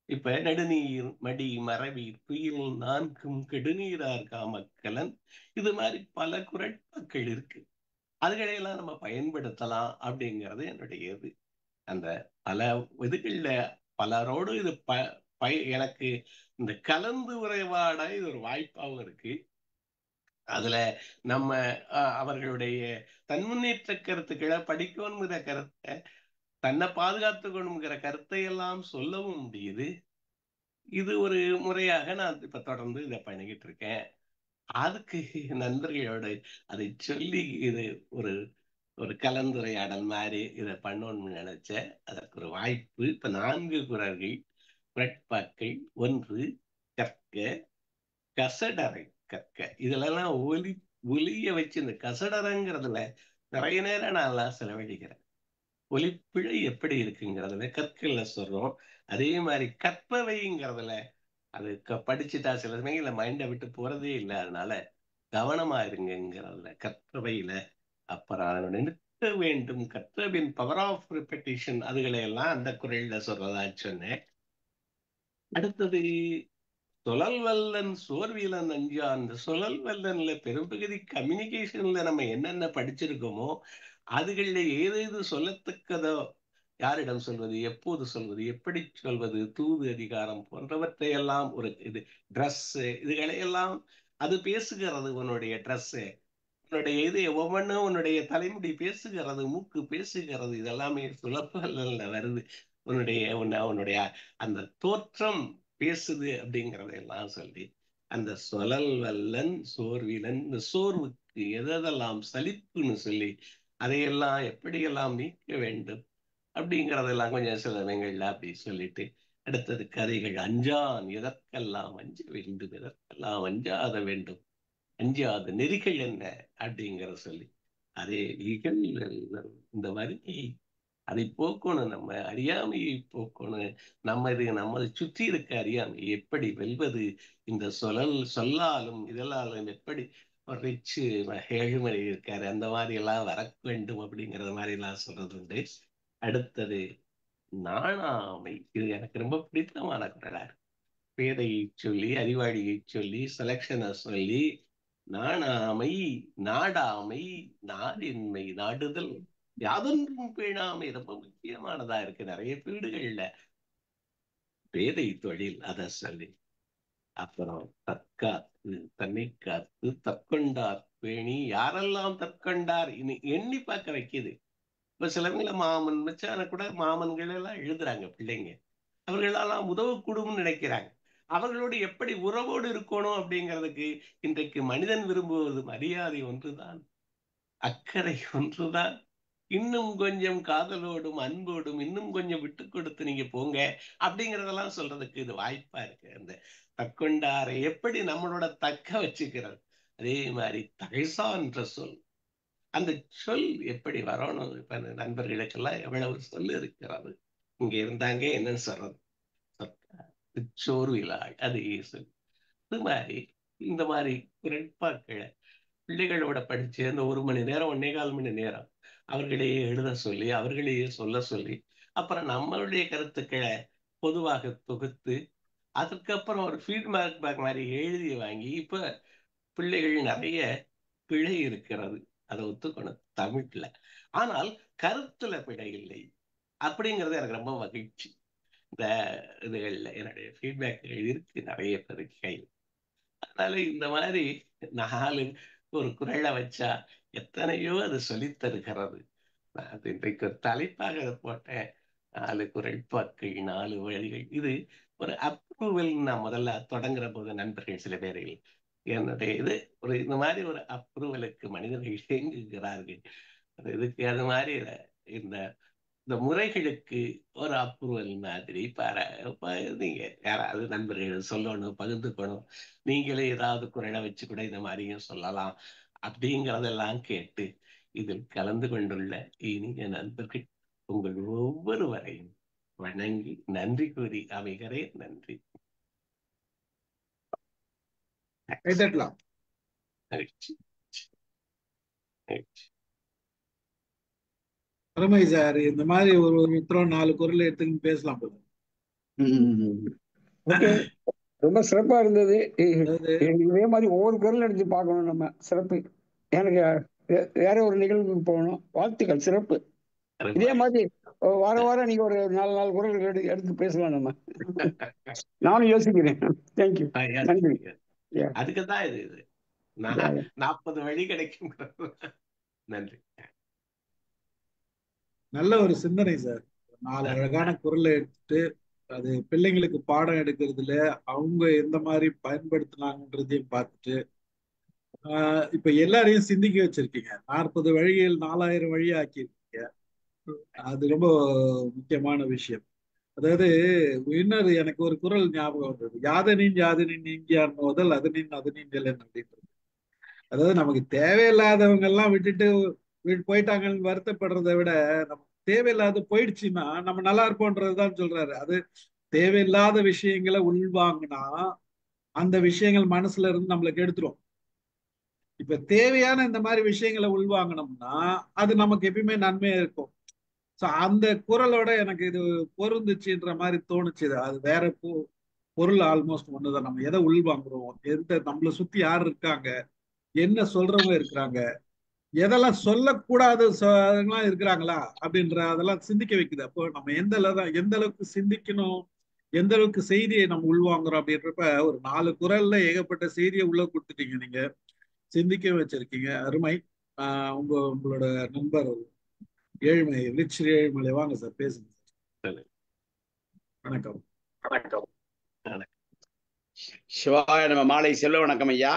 இப்ப நெடுநீர் மடி மறவி துயில் 4ம் கெடுநீரார் காமக்கலன், இது மாதிரி பல குறட்பாக்கள் இருக்கு. அதுகளையெல்லாம் நம்ம பயன்படுத்தலாம் அப்படிங்கிறது என்னுடைய இது. அந்த பல இதுகள்ல பலரோடு இது எனக்கு இந்த கலந்து உரையாட இது ஒரு வாய்ப்பாகவும் இருக்கு. அதுல நம்ம அவர்களுடைய தன்முன்னேற்ற கருத்துக்களை படிக்கணுங்கிற கருத்தை, தன்னை பாதுகாத்துக்கணுங்கிற கருத்தை எல்லாம் சொல்லவும் முடியுது. இது ஒரு முறையாக நான் இப்ப தொடர்ந்து இதை பண்ணிக்கிட்டு இருக்கேன். அதுக்கு நண்பர்களோடு அதை சொல்லி இது ஒரு ஒரு கலந்துரையாடல் மாதிரி இதை பண்ணணும்னு நினைச்சேன். அதற்கு ஒரு வாய்ப்பு. இப்ப 4 குறள்கள் குறட்பாக்கள். 1 கற்க கசடரை கற்க. இதுலலாம் ஒலிய வச்சு இந்த கசடரைங்கிறதுல நிறைய நேரம் நான் எல்லாம் செலவழிக்கிறேன். ஒலிப்பிழை எப்படி இருக்குங்கிறதுல கற்கள்ல சொல்றோம். அதே மாதிரி கற்பவைங்கிறதுல அது படிச்சுட்டா சில சமயங்கள்ல மைண்டை விட்டு போறதே இல்லை. அதனால கவனமா இருங்கிறதுல கற்பவையில. அப்புறம் அதனுடைய நிற்க வேண்டும் கற்றபின் பவர் ஆஃப் ரிப்பெட்டிஷன் அதுகளை எல்லாம் அந்த குரல்ல சொல்றதா சொன்னேன். அடுத்தது சுழல் வல்லன் சோர்விலன் அஞ்சா. அந்த சுழல் வல்லன்ல பெரும்பகுதி கம்யூனிகேஷன்ல நம்ம என்னென்ன படிச்சிருக்கோமோ அதுகளில் ஏதேது சொல்லத்தக்கதோ, யாரிடம் சொல்வது, எப்போது சொல்வது, எப்படி சொல்வது, தூது அதிகாரம் போன்றவற்றை எல்லாம் ஒரு இது ட்ரெஸ் இதுகளையெல்லாம் அது பேசுகிறது. உன்னுடைய ட்ரெஸ், உன்னுடைய இது ஒவ்வொன்றும் உன்னுடைய தலைமுடி பேசுகிறது, மூக்கு பேசுகிறது, இதெல்லாமே சுழற்பல்ல வருது. உன்னுடைய அந்த தோற்றம் பேசுது அப்படிங்கிறதையெல்லாம் சொல்லி அந்த சுழல் வல்லன் சோர்விலன், இந்த சோர்வுக்கு எதெல்லாம் சலிப்புன்னு சொல்லி அதையெல்லாம் எப்படியெல்லாம் நீக்க வேண்டும். அப்படிங்கிறதெல்லாம் கொஞ்சம் சில இடங்கள்ல அப்படி சொல்லிட்டு, அடுத்தது கதைகள். அஞ்சான் எதற்கெல்லாம் அஞ்ச வேண்டும், எதற்கெல்லாம் அஞ்சாத வேண்டும், அஞ்சாத நெறிகள் என்ன அப்படிங்கிற சொல்லி, அதே ஈகள் இந்த வறுமையை அதை போக்கணும், நம்ம அறியாமையை போக்கணும், நம்மை சுற்றி இருக்க அறியாமை எப்படி வெல்வது, இந்த சொல்லாலும் இதெல்லாம் எப்படி ரிச்சு ஏழுமலை இருக்காரு அந்த மாதிரி எல்லாம் வர வேண்டும் அப்படிங்கறது மாதிரி எல்லாம் சொல்றது உண்டு. அடுத்தது நாணாமை. இது எனக்கு ரொம்ப பிடித்தமான குரலார். பேதையை சொல்லி, அறிவாளியை சொல்லி, செலக்ஷனை சொல்லி, நாணாமை, நாடாமை, நாடின்மை, நாடுதல், யாதொன்றும் பேணாமை ரொம்ப முக்கியமானதா இருக்கு நிறைய வீடுகள்ல. பேதை தொழில் அதை சொல்லி, அப்புறம் தற்காத்து, தன்னை காத்து, தற்கொண்டார் பேணி, யாரெல்லாம் தற்கொண்டார் இனி எண்ணி பார்க்க வைக்குது. இப்ப சிலவங்கள மாமன் வச்சான கூட மாமன்கள் எல்லாம் எழுதுறாங்க பிள்ளைங்க, அவர்களெல்லாம் உதவக்கூடும்னு நினைக்கிறாங்க. அவர்களோடு எப்படி உறவோடு இருக்கணும் அப்படிங்கிறதுக்கு இன்றைக்கு மனிதன் விரும்புவது மரியாதை ஒன்றுதான், அக்கறை ஒன்றுதான். இன்னும் கொஞ்சம் காதலோடும் அன்போடும் இன்னும் கொஞ்சம் விட்டு கொடுத்து நீங்க போங்க அப்படிங்கறதெல்லாம் சொல்றதுக்கு இது வாய்ப்பா இருக்கு. அந்த தற்கொண்டாரை எப்படி நம்மளோட தக்க வச்சுக்கிறது, அதே மாதிரி தகைசான்ற சொல், அந்த சொல் எப்படி வரணும். இப்ப நண்பர்களுக்கெல்லாம் எவ்வளவு சொல் இருக்கிறது, இங்க இருந்தாங்க என்னன்னு சொல்றது, சோர்விலாள் அது சொல். இது மாதிரி இந்த மாதிரி குரட்பாக்களை பிள்ளைகளோட படிச்சு அந்த 1 மணி நேரம் 1.25 மணி நேரம் அவர்களையே எழுத சொல்லி, அவர்களையே சொல்ல சொல்லி, அப்புறம் நம்மளுடைய கருத்துக்களை பொதுவாக தொகுத்து, அதுக்கப்புறம் ஒரு ஃபீட்பேக் மாதிரி எழுதி வாங்கி, இப்ப பிள்ளைகள் நிறைய பிழை இருக்கிறது, அதை ஒத்துக்கணும் தமிழ்ல. ஆனால் கருத்துல பிழை இல்லை அப்படிங்கிறது எனக்கு ரொம்ப மகிழ்ச்சி. இந்த இதுகள்ல என்னுடைய ஃபீட்பேக்கள் இருக்கு நிறைய பேருக்கு கையில். அதனால இந்த மாதிரி 4 ஒரு குரலை வச்சா எத்தனையோ அது சொல்லித் தருகிறது. அது இன்றைக்கு ஒரு தலைப்பாக போட்டேன், 4 குரட்பாக்கள் 4 வழிகள். இது ஒரு அப்ரூவல். நான் முதல்ல தொடங்குற போது நண்பர்கள் சில பேர்கள் என்னுடைய இது ஒரு இந்த மாதிரி ஒரு அப்ரூவலுக்கு மனிதர்கள் இயங்குகிறார்கள். இதுக்கு அது மாதிரி இந்த இந்த முறைகளுக்கு ஒரு அப்ரூவல் மாதிரி நீங்க யாராவது நண்பர்கள் சொல்லணும், பகிர்ந்துக்கணும், நீங்களே ஏதாவது குரலை வச்சு கூட இந்த மாதிரியும் சொல்லலாம் அப்படிங்கிறதெல்லாம் கேட்டு இதில் கலந்து கொண்டுள்ள இனிய நண்பர்கள் உங்கள் ஒவ்வொருவரையும் வணங்கி நன்றி கூறி அமைகிறேன். நன்றி. மகிழ்ச்சி. அருமை சார். இந்த மாதிரி ஒரு மித்திரம் 4 குரல் எடுத்துக்கிட்டு பேசலாம் போல. ரொம்ப சிறப்பா இருந்தது. அதாவது இதே மாதிரி ஒவ்வொரு குரல் எடுத்து பார்க்கணும் நம்ம. சிறப்பு. எனக்கு வேற ஒரு நிகழ்வுக்கு போகணும். வாழ்த்துக்கள், சிறப்பு. இதே மாதிரி வாரம் நீங்க ஒரு 4 குரல் எடுத்து பேசலாம் நம்ம. நானும் யோசிக்கிறேன். தேங்க்யூ, நன்றி. அதுக்குதான் இது 40 வழி கிடைக்கும். நன்றி. நல்ல ஒரு சிந்தனை சார். 4 அழகான குரலை எடுத்துட்டு அது பிள்ளைங்களுக்கு பாடம் எடுக்கிறதுல அவங்க எந்த மாதிரி பயன்படுத்தினாங்கன்றதையும் பார்த்துட்டு இப்ப எல்லாரையும் சிந்திக்க வச்சிருக்கீங்க. 40 வழிகள் 4000 வழி ஆக்கியிருக்கீங்க. அது ரொம்ப முக்கியமான விஷயம். அதாவது இன்னொரு எனக்கு ஒரு குரல் ஞாபகம் வந்தது, யாதனின் யாதனின் நீங்கியான் முதல் அதனின் அதனின் நிலன் அப்படின்றது. அதாவது நமக்கு தேவையில்லாதவங்க எல்லாம் விட்டுட்டு போயிட்டாங்கன்னு வருத்தப்படுறதை விட, நமக்கு தேவையில்லாத போயிடுச்சுன்னா நம்ம நல்லா இருப்போன்றதுதான் சொல்றாரு. அது தேவையில்லாத விஷயங்களை உள்வாங்கினா அந்த விஷயங்கள் மனசுல இருந்து நம்மளுக்கு எடுத்துரும். இப்ப தேவையான இந்த மாதிரி விஷயங்களை உள்வாங்கினோம்னா அது நமக்கு எப்பயுமே நன்மையா இருக்கும். சோ அந்த குரலோட எனக்கு இது பொருந்துச்சுன்ற மாதிரி தோணுச்சு. அது வேற பொருள் ஆல்மோஸ்ட் ஒண்ணுதான். நம்ம எதை உள்வாங்குறோம், எந்த நம்மளை சுத்தி யார் இருக்காங்க, என்ன சொல்றவங்க இருக்கிறாங்க, எதெல்லாம் சொல்லக்கூடாது இருக்கிறாங்களா அப்படின்ற அதெல்லாம் சிந்திக்க வைக்குது. அப்போ நம்ம எந்த அளவுக்கு சிந்திக்கணும், எந்த அளவுக்கு செய்தியை நம்ம உள்வாங்குறோம் அப்படின்றப்ப ஒரு 4 குரல்ல ஏகப்பட்ட செய்தியை உள்ள கொடுத்துட்டீங்க. நீங்க சிந்திக்க வச்சிருக்கீங்க. அருமை. உங்களோட நண்பர் ஏழுமலை, ரிச் ஏழுமலை, வாங்க சார் பேசுங்க சார். வணக்கம். வணக்கம். சிவாய நம்ம மாலை செல்வ வணக்கம் ஐயா.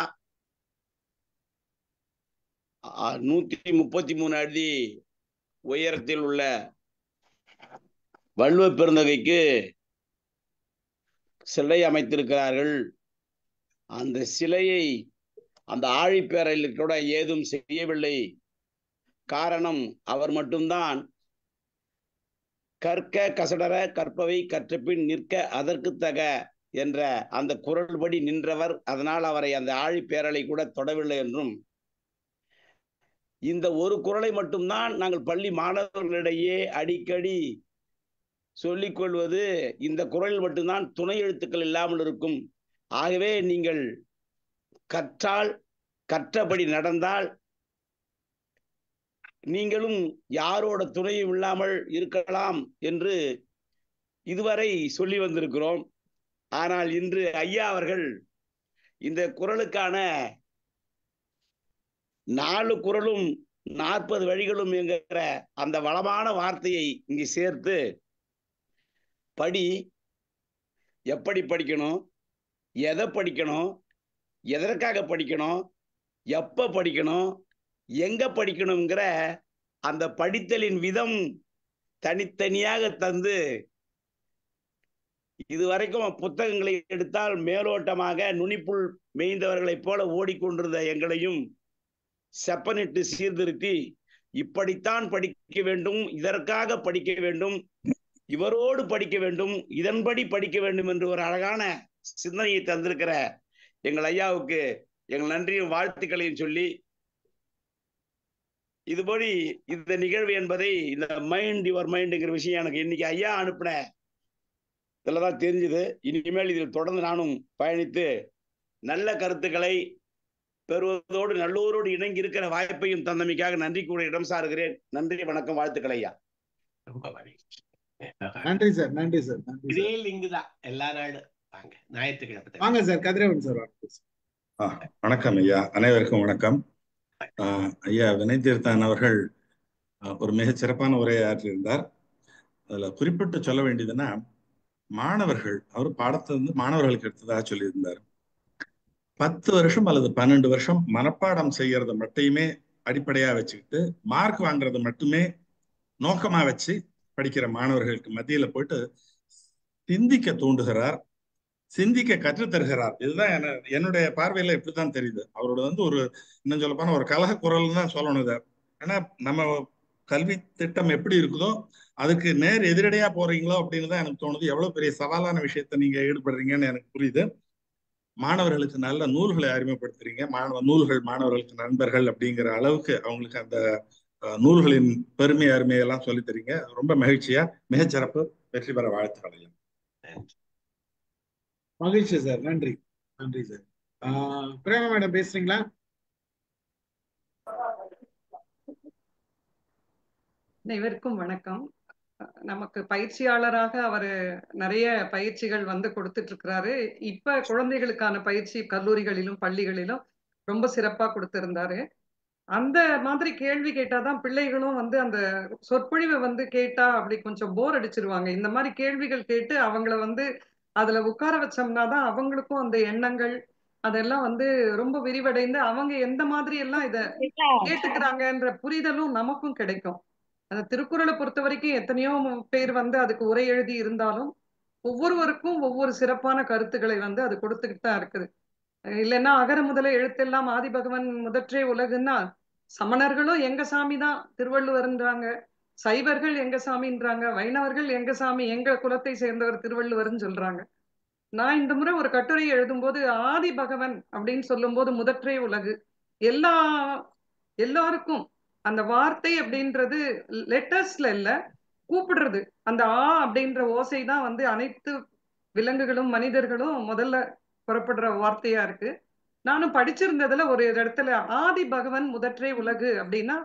133 அடி உயரத்தில் உள்ள வள்ளுவ பெருந்தகைக்கு சிலை அமைத்திருக்கிறார்கள். அந்த சிலையை அந்த ஆழிப்பேரலையில் கூட ஏதும் செய்யவில்லை. காரணம், அவர் மட்டும்தான் கற்க கசடர கற்பவை கற்றபின் நிற்க அதற்கு தக என்ற அந்த குரல்படி நின்றவர். அதனால் அவரை அந்த ஆழிப்பேரலை கூட தொடவில்லை என்றும், இந்த ஒரு குரலை மட்டும்தான் நாங்கள் பள்ளி மாணவர்களிடையே அடிக்கடி சொல்லிக் கொள்வது, இந்த குரலில் மட்டும்தான் துணை எழுத்துக்கள் இல்லாமல் இருக்கும். ஆகவே நீங்கள் கற்றால், கற்றபடி நடந்தால் நீங்களும் யாரோட துணையும் இல்லாமல் இருக்கலாம் என்று இதுவரை சொல்லி வந்திருக்கிறோம். ஆனால் இன்று ஐயா அவர்கள் இந்த குரலுக்கான 4 குரலும் 40 வழிகளும் என்கிற அந்த வளமான வார்த்தையை இங்கு சேர்த்து, படி, எப்படி படிக்கணும், எதை படிக்கணும், எதற்காக படிக்கணும், எப்ப படிக்கணும், எங்க படிக்கணுங்கிற அந்த படித்தலின் விதம் தனித்தனியாக தந்து, இதுவரைக்கும் புத்தகங்களை எடுத்தால் மேலோட்டமாக நுனிப்புள் மேய்ந்தவர்களைப் போல ஓடிக்கொண்டிருந்த எங்களையும் செப்பனிட்டு சீர்திருத்தி, இப்படித்தான் படிக்க வேண்டும், இதற்காக படிக்க வேண்டும், இவரோடு படிக்க வேண்டும், இதன்படி படிக்க வேண்டும் என்று ஒரு அழகான சிந்தனையை தந்திருக்கிற எங்கள் ஐயாவுக்கு எங்கள் நன்றியும் வாழ்த்துக்களையும் சொல்லி, இதுபடி இந்த நிகழ்வு என்பதை, இந்த மைண்ட் யுவர் மைண்டுங்கிற விஷயம் எனக்கு இன்னைக்கு ஐயா அனுப்பின இதுலதான் தெரிஞ்சுது. இனிமேல் இதில் தொடர்ந்து நானும் பயணித்து நல்ல கருத்துக்களை பெறுவதோடு நல்லோரோடு இணங்கி இருக்கிற வாய்ப்பையும் தந்தமைக்காக நன்றி கூட இடம் சாருகிறேன். நன்றி, வணக்கம், வாழ்த்துக்கள் ஐயா. ரொம்ப மகிழ்ச்சி. நன்றி சார், நன்றி சார், நன்றி இதே சார். லிங்குதான் எல்லா நாளும். வாங்க, ஞாயிற்றுக்கிழமை வாங்க சார், கதிரவன் சார் வாங்க. வணக்கம் ஐயா, அனைவருக்கும் வணக்கம். ஐயா வினய் தீர்த்தன் அவர்கள் ஒரு மிகச் சிறப்பான உரையை ஆற்றியிருந்தார். அதுல குறிப்பிட்டு சொல்ல வேண்டியதுன்னா, மாணவர்கள், அவர் பாடத்தை வந்து மாணவர்களுக்கு எடுத்ததாக சொல்லியிருந்தார். 10 வருஷம் அல்லது 12 வருஷம் மனப்பாடம் செய்யறத மட்டுமே அடிப்படையா வச்சுக்கிட்டு மார்க் வாங்குறத மட்டுமே நோக்கமா வச்சு படிக்கிற மாணவர்களுக்கு மத்தியில போயிட்டு சிந்திக்க தூண்டுகிறார், சிந்திக்க கற்றுத்தருகிறார். இதுதான் என்னுடைய பார்வையில இப்படித்தான் தெரியுது. அவரோட வந்து ஒரு, இன்னும் சொல்ல போனா ஒரு கலக குரல் தான் சொல்லணும் இதை. ஏன்னா நம்ம கல்வி திட்டம் எப்படி இருக்குதோ அதுக்கு நேர் எதிரடையா போறீங்களோ அப்படின்னு தான் எனக்கு தோணுது. எவ்வளவு பெரிய சவாலான விஷயத்த நீங்க ஈடுபடுறீங்கன்னு எனக்கு புரியுது. மாணவர்களுக்கு நல்ல நூல்களை அறிமுகப்படுத்துறீங்க. நூல்கள் மாணவர்களுக்கு நண்பர்கள் அப்படிங்கிற அளவுக்கு அவங்களுக்கு அந்த நூல்களின் பெருமை அருமையெல்லாம் சொல்லி தரீங்க. ரொம்ப மகிழ்ச்சியா, மிகச்சிறப்பு, வெற்றி பெற வாழ்த்துக்கள். மகிழ்ச்சி சார், நன்றி, நன்றி சார். பிரேமா மேடம் பேசுறீங்களா? அனைவருக்கும் வணக்கம். நமக்கு பயிற்சியாளராக அவரு நிறைய பயிற்சிகள் வந்து கொடுத்துட்டு இருக்கிறாரு. இப்ப குழந்தைகளுக்கான பயிற்சி கல்லூரிகளிலும் பள்ளிகளிலும் ரொம்ப சிறப்பா கொடுத்திருந்தாரு. அந்த மாதிரி கேள்வி கேட்டாதான் பிள்ளைகளும் வந்து அந்த சொற்பொழிவை வந்து கேட்டா அப்படி கொஞ்சம் போர் அடிச்சிருவாங்க. இந்த மாதிரி கேள்விகள் கேட்டு அவங்கள வந்து அதுல உட்கார வச்சோம்னா தான் அவங்களுக்கும் அந்த எண்ணங்கள் அதெல்லாம் வந்து ரொம்ப விரிவடைந்து அவங்க எந்த மாதிரி எல்லாம் இத கேட்டுக்கிறாங்கன்ற புரிதலும் நமக்கும் கிடைக்கும். அந்த திருக்குறளை பொறுத்த வரைக்கும் எத்தனையோ பேர் வந்து அதுக்கு உரை எழுதி இருந்தாலும் ஒவ்வொருவருக்கும் ஒவ்வொரு சிறப்பான கருத்துக்களை வந்து அது கொடுத்துக்கிட்டு தான் இருக்குது. இல்லைன்னா அகர முதல எழுத்தெல்லாம் ஆதிபகவன் முதற்றே உலகுன்னா சமணர்களும் எங்க சாமி தான் திருவள்ளுவர்ன்றாங்க, சைவர்கள் எங்க சாமின்றாங்க, வைணவர்கள் எங்க சாமி, எங்க குலத்தை சேர்ந்தவர் திருவள்ளுவர்னு சொல்றாங்க. நான் இந்த முறை ஒரு கட்டுரை எழுதும்போது ஆதி பகவன் அப்படின்னு சொல்லும் போது முதற்றே உலகு, எல்லாருக்கும் அந்த வார்த்தை அப்படின்றது லெட்டர்ஸ்ல இல்ல, கூப்பிடுறது அந்த அப்படின்ற ஓசை தான் வந்து அனைத்து விலங்குகளும் மனிதர்களும் முதல்ல புறப்படுற வார்த்தையா இருக்கு. நானும் படிச்சிருந்ததுல ஒரு இடத்துல ஆதி பகவன் முதற்றே உலகு அப்படின்னா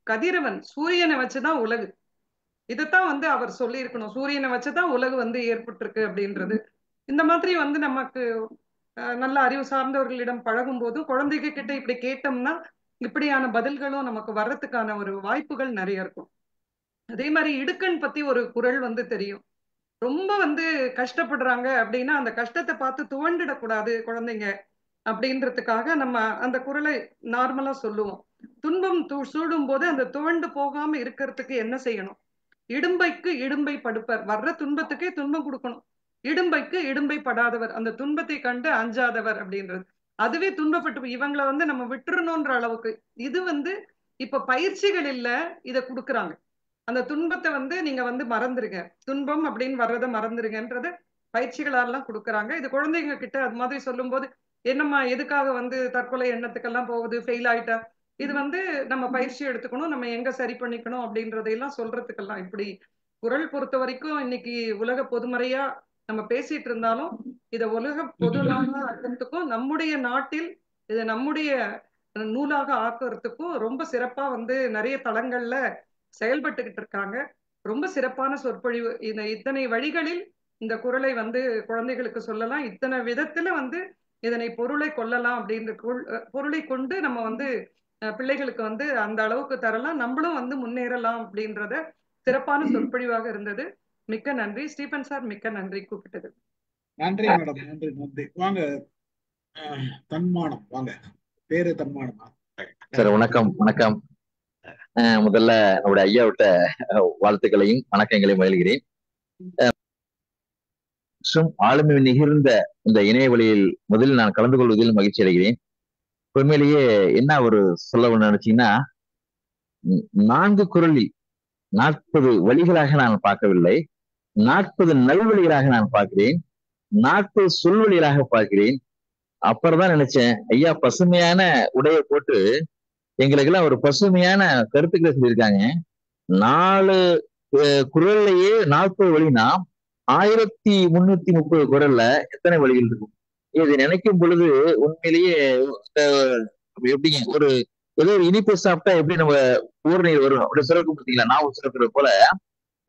கதிரவன் சூரியனை வச்சுதான் உலகு, இதைத்தான் வந்து அவர் சொல்லி இருக்கணும். சூரியனை வச்சுதான் உலகு வந்து ஏற்பட்டிருக்கு அப்படின்றது. இந்த மாதிரி வந்து நமக்கு நல்ல அறிவு சார்ந்தவர்களிடம் பழகும் போது குழந்தைங்க கிட்ட இப்படி கேட்டோம்னா இப்படியான பதில்களும் நமக்கு வர்றதுக்கான ஒரு வாய்ப்புகள் நிறைய இருக்கும். அதே மாதிரி இடுக்கண் பத்தி ஒரு குறள் வந்து தெரியும். ரொம்ப வந்து கஷ்டப்படுறாங்க அப்படின்னா அந்த கஷ்டத்தை பார்த்து துவண்டிடக்கூடாது குழந்தைங்க அப்படின்றதுக்காக நம்ம அந்த குறளை நார்மலா சொல்லுவோம். துன்பம் சூடும் போது அந்த துவண்டு போகாம இருக்கிறதுக்கு என்ன செய்யணும், இடும்பைக்கு இடும்பை படுப்பர், வர்ற துன்பத்துக்கே துன்பம் கொடுக்கணும். இடும்பைக்கு இடும்பை படாதவர், அந்த துன்பத்தை கண்டு அஞ்சாதவர் அப்படின்றது. அதுவே துன்பப்பட்டு இவங்களை நம்ம விட்டுறணும்ன்ற அளவுக்கு இது இப்ப பயிற்சிகள் இல்ல, இத கொடுக்குறாங்க. அந்த துன்பத்தை நீங்க மறந்துருங்க, துன்பம் அப்படின்னு வர்றதை மறந்துருங்கன்றத பயிற்சிகளெல்லாம் கொடுக்குறாங்க. இது குழந்தைங்க கிட்ட அது மாதிரி சொல்லும் போது, என்னம்மா எதுக்காக தற்கொலை எண்ணத்துக்கெல்லாம் போகுது, ஃபெயில் ஆயிட்டா, இது நம்ம பயிற்சி எடுத்துக்கணும், நம்ம எங்க சரி பண்ணிக்கணும் அப்படின்றதையெல்லாம் சொல்றதுக்கெல்லாம். இப்படி குரல் பொறுத்த வரைக்கும் இன்னைக்கு உலக பொதுமறையா நம்ம பேசிட்டு இருந்தாலும், இத உலக பொதுவாக ஆக்கிறதுக்கும் நம்முடைய நாட்டில் இதை நம்முடைய நூலாக ஆக்குறதுக்கும் ரொம்ப சிறப்பா நிறைய தளங்கள்ல செயல்பட்டுக்கிட்டு இருக்காங்க. ரொம்ப சிறப்பான சொற்பொழிவு. இத்தனை வழிகளில் இந்த குறளை குழந்தைகளுக்கு சொல்லலாம், இத்தனை விதத்துல இதனை பொருளை கொள்ளலாம் அப்படின்ற பொருளை கொண்டு நம்ம பிள்ளைகளுக்கு அந்த அளவுக்கு தரலாம், நம்மளும் முன்னேறலாம் அப்படின்றத சிறப்பான சொற்பொழிவாக இருந்தது. மிக்க நன்றி ஸ்டீபன் சார், மிக்க நன்றி கூப்பிட்டது. நன்றி மேடம், நன்றி நன்றி. வாங்க தன்மானம், வாங்க. பேரு தன்மானமா? சார் வணக்கம். வணக்கம். முதல்ல நம்முடைய ஐயா விட்ட வாழ்த்துக்களையும் வணக்கங்களையும் மகிழ்கிறேன். ஆளுமை நிகழ்ந்த இந்த இணைய வழியில் முதலில் நான் கலந்து கொள்வதில் மகிழ்ச்சி அடைகிறேன். உண்மையிலேயே என்ன ஒரு சொல்ல நினைச்சீங்கன்னா, 4 குறளில் 40 வழிகளாக நான் பார்க்கவில்லை, 40 நல்வழிகளாக நான் பார்க்கிறேன், 40 சொல்வழிகளாக பார்க்கிறேன். அப்புறம்தான் நினைச்சேன், ஐயா பசுமையான உடைய போட்டு எங்களுக்கெல்லாம் ஒரு பசுமையான கருத்துக்களை சொல்லியிருக்காங்க. 4 குறள்லயே 40 வழினா 1330 குறள்ல எத்தனை வழிகள் இருக்கும்? இது நினைக்கும் பொழுது உண்மையிலேயே எப்படிங்க, ஒரு ஏதோ ஒரு இனிப்பு சாப்பிட்டா எப்படி நம்ம ஊர்நீர் வரும் அப்படி சிறப்பு பார்த்தீங்களா, நான் சிறப்புறது போல.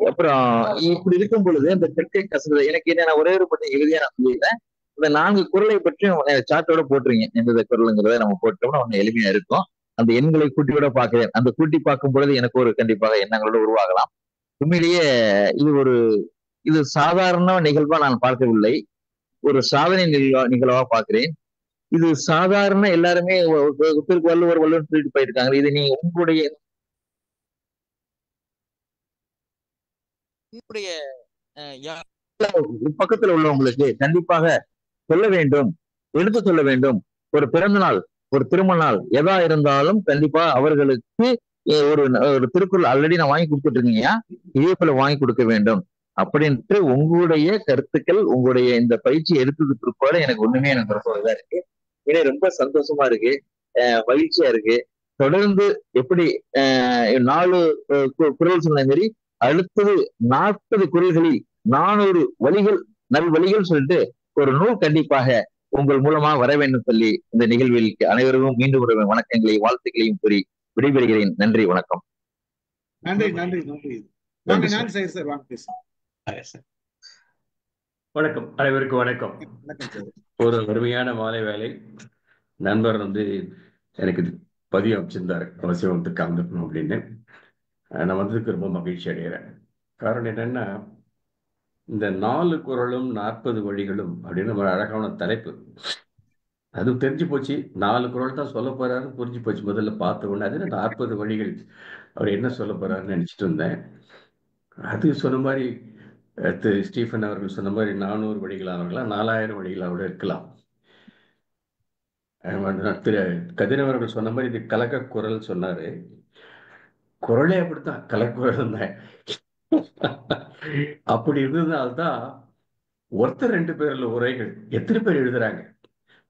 அப்புறம் இப்படி இருக்கும் பொழுது இந்த தெற்கை கசது எனக்கு என்ன, ஒரே ஒரு பற்றி இறுதியா நான் சொல்லிடுறேன். இந்த 4 குறளை பற்றியும் சார்ட்டோட போட்டுருங்க, எந்த குறளுங்கிறத நம்ம போட்டோம்னா ஒண்ணு எளிமையா இருக்கும். அந்த எண்களை கூட்டியோட பார்க்கிறேன், அந்த கூட்டி பார்க்கும் பொழுது எனக்கு ஒரு கண்டிப்பாக எண்ணங்களோட உருவாகலாம். உண்மையிலேயே இது சாதாரண நிகழ்வா நான் பார்க்கவில்லை, ஒரு சாதனை நிகழ்வா பார்க்கிறேன். இது சாதாரண எல்லாருமே வள்ளுவர் வள்ளுவர் சொல்லிட்டு போயிருக்காங்க. இது நீங்க உங்களுடைய பக்கத்துல உள்ளவங்களுக்கு கண்டிப்பாக சொல்ல வேண்டும், எடுத்து சொல்ல வேண்டும். ஒரு பிறந்த நாள், ஒரு திருமண நாள் எதா இருந்தாலும் கண்டிப்பா அவர்களுக்கு ஒரு திருக்குறள் ஆல்ரெடி நான் வாங்கி கொடுத்துட்டு இருக்கீங்க, இதே போல வாங்கி கொடுக்க வேண்டும் அப்படின்ட்டு உங்களுடைய கருத்துக்கள், உங்களுடைய இந்த பயிற்சி எடுத்தது பிற்பாடு எனக்கு ஒண்ணுமே எனக்கு ரொம்ப இதா இருக்கு. எனக்கு ரொம்ப சந்தோஷமா இருக்கு, மகிழ்ச்சியா இருக்கு. தொடர்ந்து எப்படி 4 குறள் சொன்ன மாதிரி அடுத்தது 40 குறள்களில் 400 வழிகள் நல்வழிகள் சொல்லிட்டு ஒரு நூல் கண்டிப்பாக உங்கள் மூலமா வர வேண்டும் சொல்லி இந்த நிகழ்வில் அனைவருக்கும் மீண்டும் ஒரு வணக்கங்களை வாழ்த்துக்களையும் கூறி விடைபெறுகிறேன். நன்றி, வணக்கம். நன்றி நன்றி நன்றி. வணக்கம், அனைவருக்கும் வணக்கம். ஒரு அருமையான மாலை வேலை. நண்பர் எனக்கு பதிவு அமைச்சிருந்தாரு, அவசியம் கலந்துக்கணும் அப்படின்னு. நான் வந்ததுக்கு ரொம்ப மகிழ்ச்சி அடைகிறேன். காரணம் என்னன்னா, இந்த 4 குறளும் 40 வழிகளும் அப்படின்னு ஒரு அழகான தலைப்பு. அது தெரிஞ்சு போச்சு, 4 குறள் தான் சொல்ல போறாருன்னு புரிஞ்சு போச்சு முதல்ல பார்த்த உடனே. அது 40 வழிகள் அவர் என்ன சொல்ல போறாருன்னு நினைச்சிட்டு இருந்தேன். அது சொன்ன மாதிரி ஸ்டீஃபன் அவர்கள் சொன்ன மாதிரி 400 வழிகளானவர்களா 4000 வழிகளாவோட இருக்கலாம். திரு கதிரவர்கள் சொன்ன மாதிரி இது கலக்க குறள் சொன்னாரு. குறளே அப்படித்தான், கலக்குறள் தான். அப்படி இருந்ததுனால்தான் ஒருத்தர் 2 பேர்ல உரைகள் எத்தனை பேர் எழுதுறாங்க.